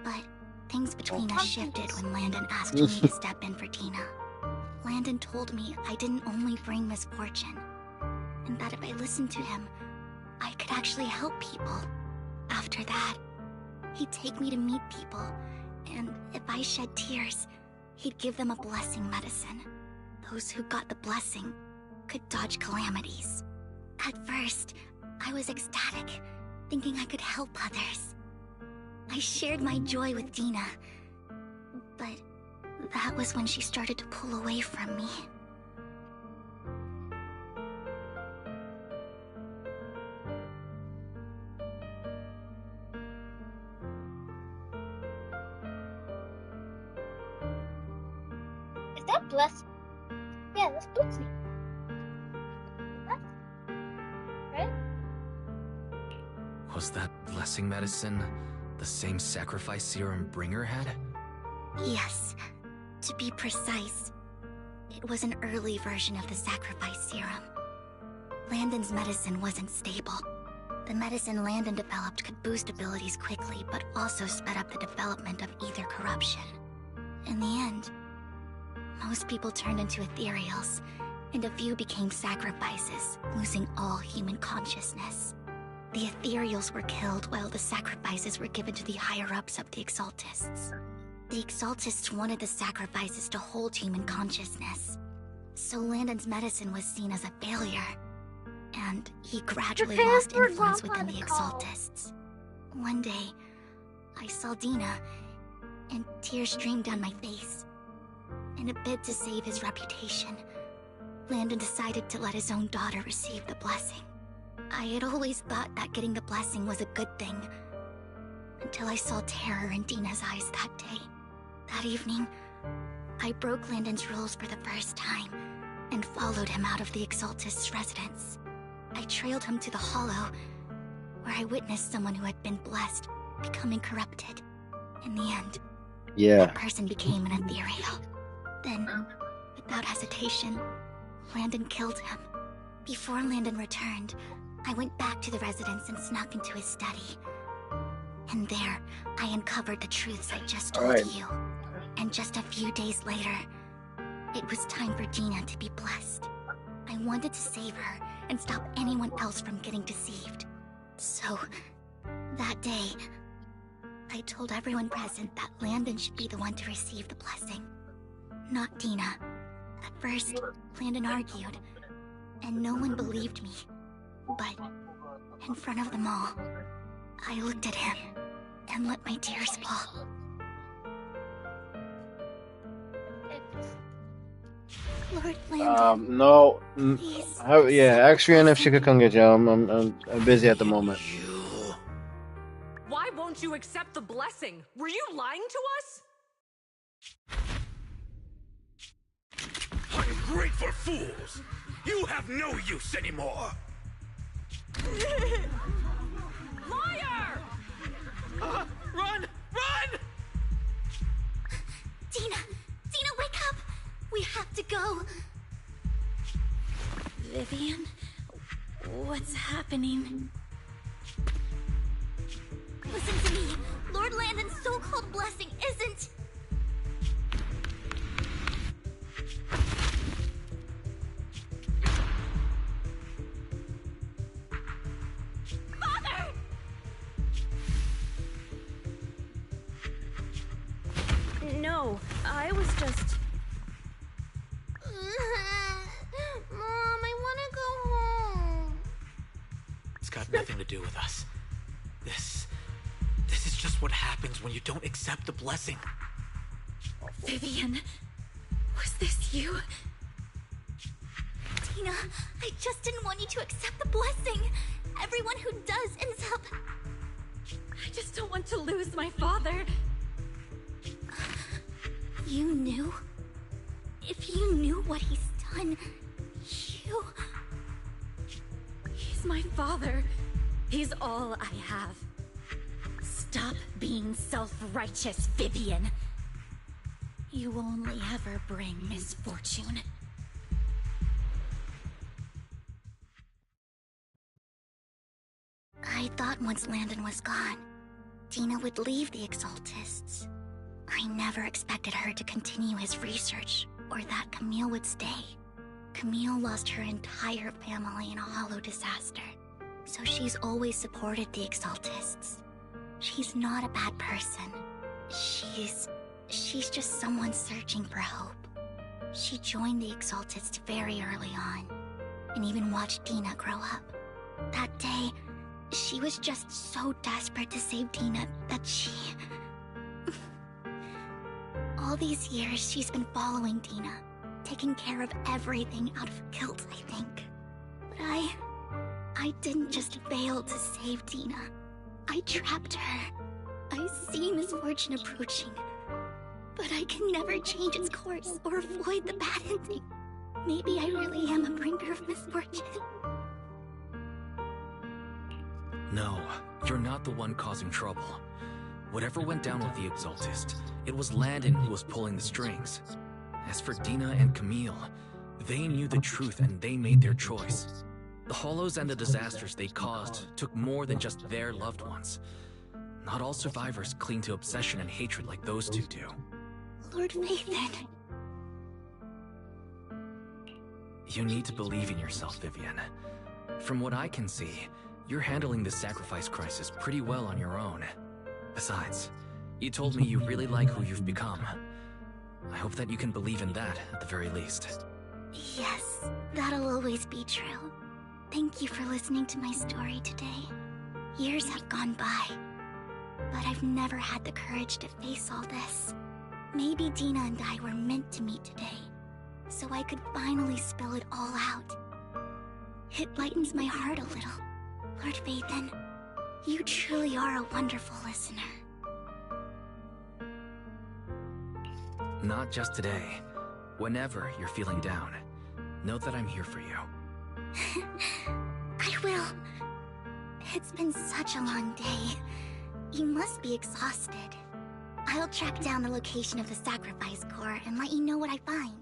But things between us shifted when Landon asked me to step in for Dina. Landon told me I didn't only bring misfortune, and that if I listened to him, I could actually help people. After that, he'd take me to meet people, and if I shed tears, he'd give them a blessing medicine. Those who got the blessing could dodge calamities. At first, I was ecstatic, thinking I could help others. I shared my joy with Dina, but that was when she started to pull away from me. Is that blessing? Yeah, that's blessing. Right? Was that blessing medicine the same sacrifice serum Bringer had? Yes. To be precise, it was an early version of the sacrifice serum. Landon's medicine wasn't stable. The medicine Landon developed could boost abilities quickly, but also sped up the development of ether corruption. In the end, most people turned into ethereals, and a few became sacrifices, losing all human consciousness. The ethereals were killed while the sacrifices were given to the higher-ups of the Exaltists. The Exaltists wanted the sacrifices to hold human consciousness, so Landon's medicine was seen as a failure, and he gradually lost influence within the Exaltists. One day, I saw Dina, and tears streamed down my face. In a bid to save his reputation, Landon decided to let his own daughter receive the blessing. I had always thought that getting the blessing was a good thing, until I saw terror in Dina's eyes that day. That evening, I broke Landon's rules for the first time, and followed him out of the Exaltist's residence. I trailed him to the Hollow, where I witnessed someone who had been blessed becoming corrupted. In the end, that person became an ethereal. Then, without hesitation, Landon killed him. Before Landon returned, I went back to the residence and snuck into his study. And there, I uncovered the truths I just told you. And just a few days later, it was time for Dina to be blessed. I wanted to save her and stop anyone else from getting deceived. So, that day, I told everyone present that Landon should be the one to receive the blessing, not Dina. At first, Landon argued, and no one believed me. But, in front of them all, I looked at him and let my tears fall. Lord Landon, no. please. Ask Rihanna if she could come get you. I'm busy at the moment. Why won't you accept the blessing? Were you lying to us? Ungrateful fools! You have no use anymore! Liar! Run! Run! Dina! Dina, wake up! We have to go! Vivian? What's happening? Listen to me! Lord Landon's so-called blessing isn't... Father! No, I was just... Mom, I want to go home. It's got nothing to do with us. This is just what happens when you don't accept the blessing. Vivian, was this you? Dina, I just didn't want you to accept the blessing. Everyone who does ends up... I just don't want to lose my father. You knew? If you knew what he's done, you... He's my father. He's all I have. Stop being self-righteous, Vivian. You only ever bring misfortune. I thought once Landon was gone, Dina would leave the Exaltists. I never expected her to continue his research, or that Camille would stay. Camille lost her entire family in a hollow disaster, so she's always supported the Exaltists. She's not a bad person. She's just someone searching for hope. She joined the Exaltists very early on, and even watched Dina grow up. That day, she was just so desperate to save Dina that she... All these years, she's been following Dina, taking care of everything out of guilt, I think. But I didn't just fail to save Dina. I trapped her. I see misfortune approaching, but I can never change its course or avoid the bad ending. Maybe I really am a bringer of misfortune. No, you're not the one causing trouble. Whatever went down with the Exaltist, it was Landon who was pulling the strings. As for Dina and Camille, they knew the truth and they made their choice. The Hollows and the disasters they caused took more than just their loved ones. Not all survivors cling to obsession and hatred like those two do. Lord Nathan. You need to believe in yourself, Vivian. From what I can see, you're handling this sacrifice crisis pretty well on your own. Besides, you told me you really like who you've become. I hope that you can believe in that, at the very least. Yes, that'll always be true. Thank you for listening to my story today. Years have gone by, but I've never had the courage to face all this. Maybe Dina and I were meant to meet today, so I could finally spill it all out. It lightens my heart a little. Lord Vathan, you truly are a wonderful listener. Not just today. Whenever you're feeling down, know that I'm here for you. I will. It's been such a long day. You must be exhausted. I'll track down the location of the sacrifice core and let you know what I find.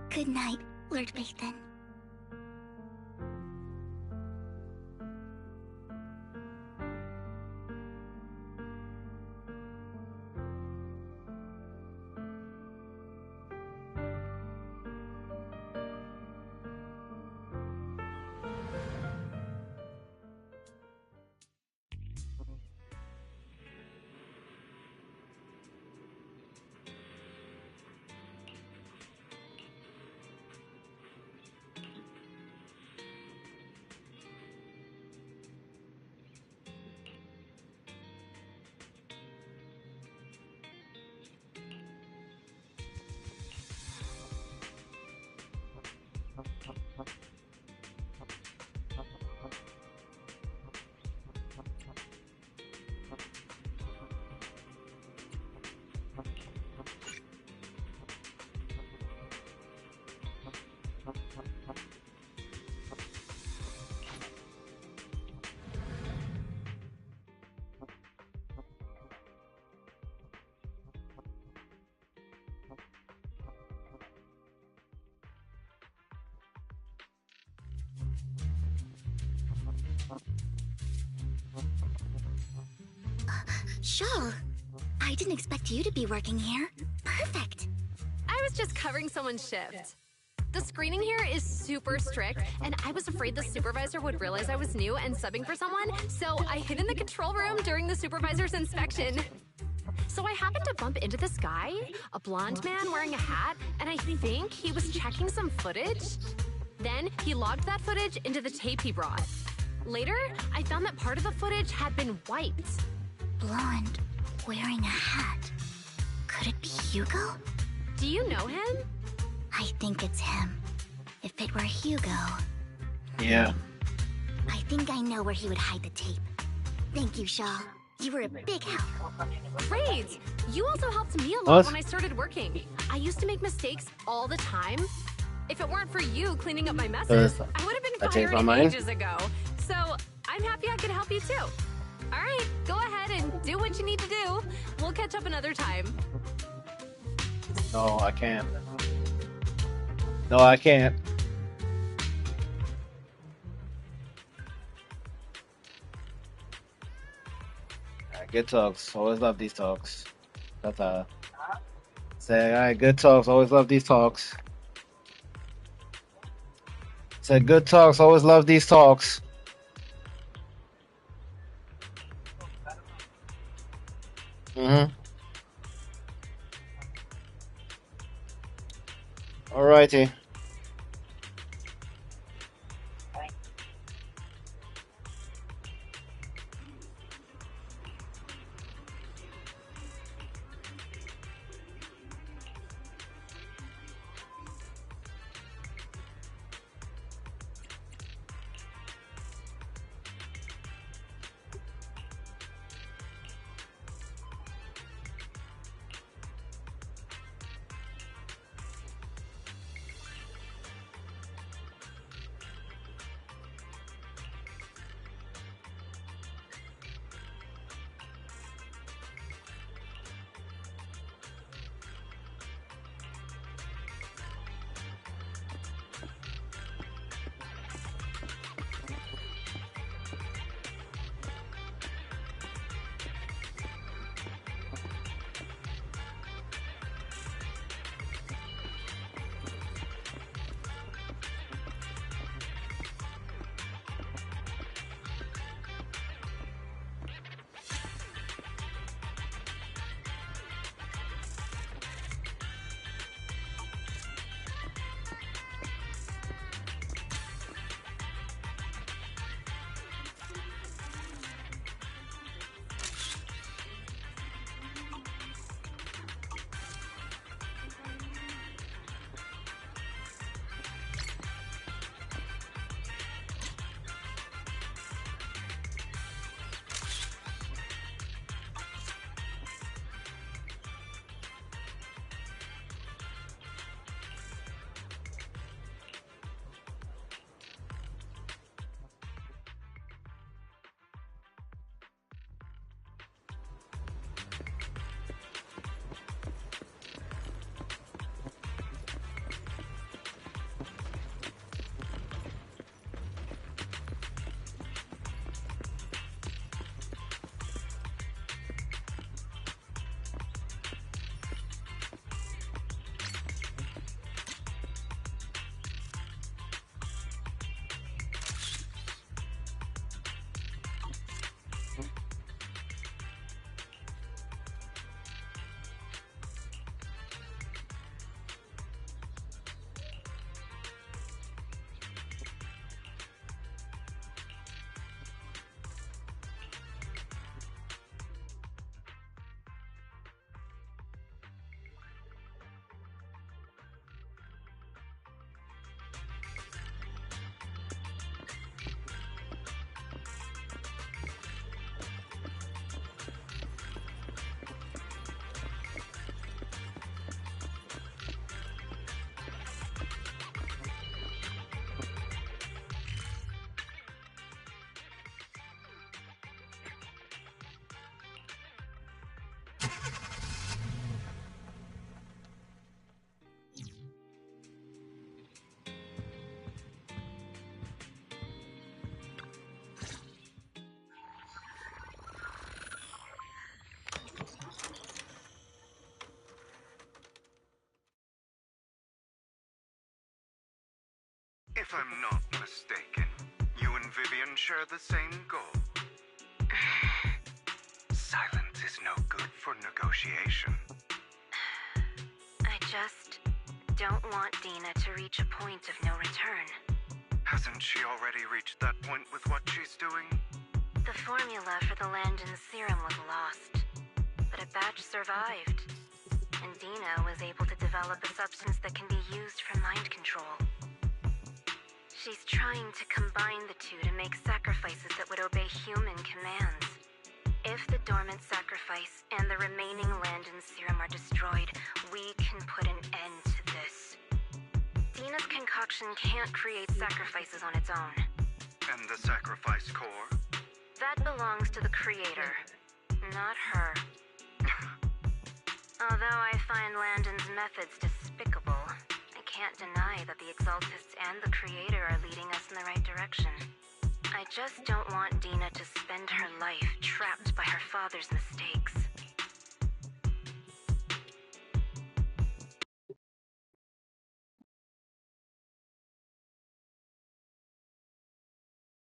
Good night, Lord Vathan. Shawl, I didn't expect you to be working here. Perfect. I was just covering someone's shift. The screening here is super strict, and I was afraid the supervisor would realize I was new and subbing for someone, so I hid in the control room during the supervisor's inspection. So I happened to bump into this guy, a blonde man wearing a hat, and I think he was checking some footage. Then he logged that footage into the tape he brought. Later, I found that part of the footage had been wiped. Blonde, wearing a hat. Could it be Hugo? Do you know him? I think it's him. If it were Hugo... Yeah. I think I know where he would hide the tape. Thank you, Shaw. You were a big help. Great! You also helped me a lot when I started working. I used to make mistakes all the time. If it weren't for you cleaning up my messes, I would have been fired ages ago. So I'm happy I could help you too. All right, go ahead and do what you need to do. We'll catch up another time. No, I can't. No, I can't. Alright, good talks. Always love these talks. That's say, alright, good talks. Always love these talks. Said good talks. Always love these talks. Mm-hmm. Alrighty. If I'm not mistaken, you and Vivian share the same goal. Silence is no good for negotiation. I just don't want Dina to reach a point of no return. Hasn't she already reached that point with what she's doing? The formula for the Landon serum was lost, but a batch survived, and Dina was able to develop a substance that can be used for mind control. She's trying to combine the two to make sacrifices that would obey human commands. If the dormant sacrifice and the remaining Landon serum are destroyed, we can put an end to this. Dina's concoction can't create sacrifices on its own. And the sacrifice core? That belongs to the creator, not her. Although I find Landon's methods despicable, I can't deny that the Exaltists and the Creator are leading us in the right direction. I just don't want Dina to spend her life trapped by her father's mistakes.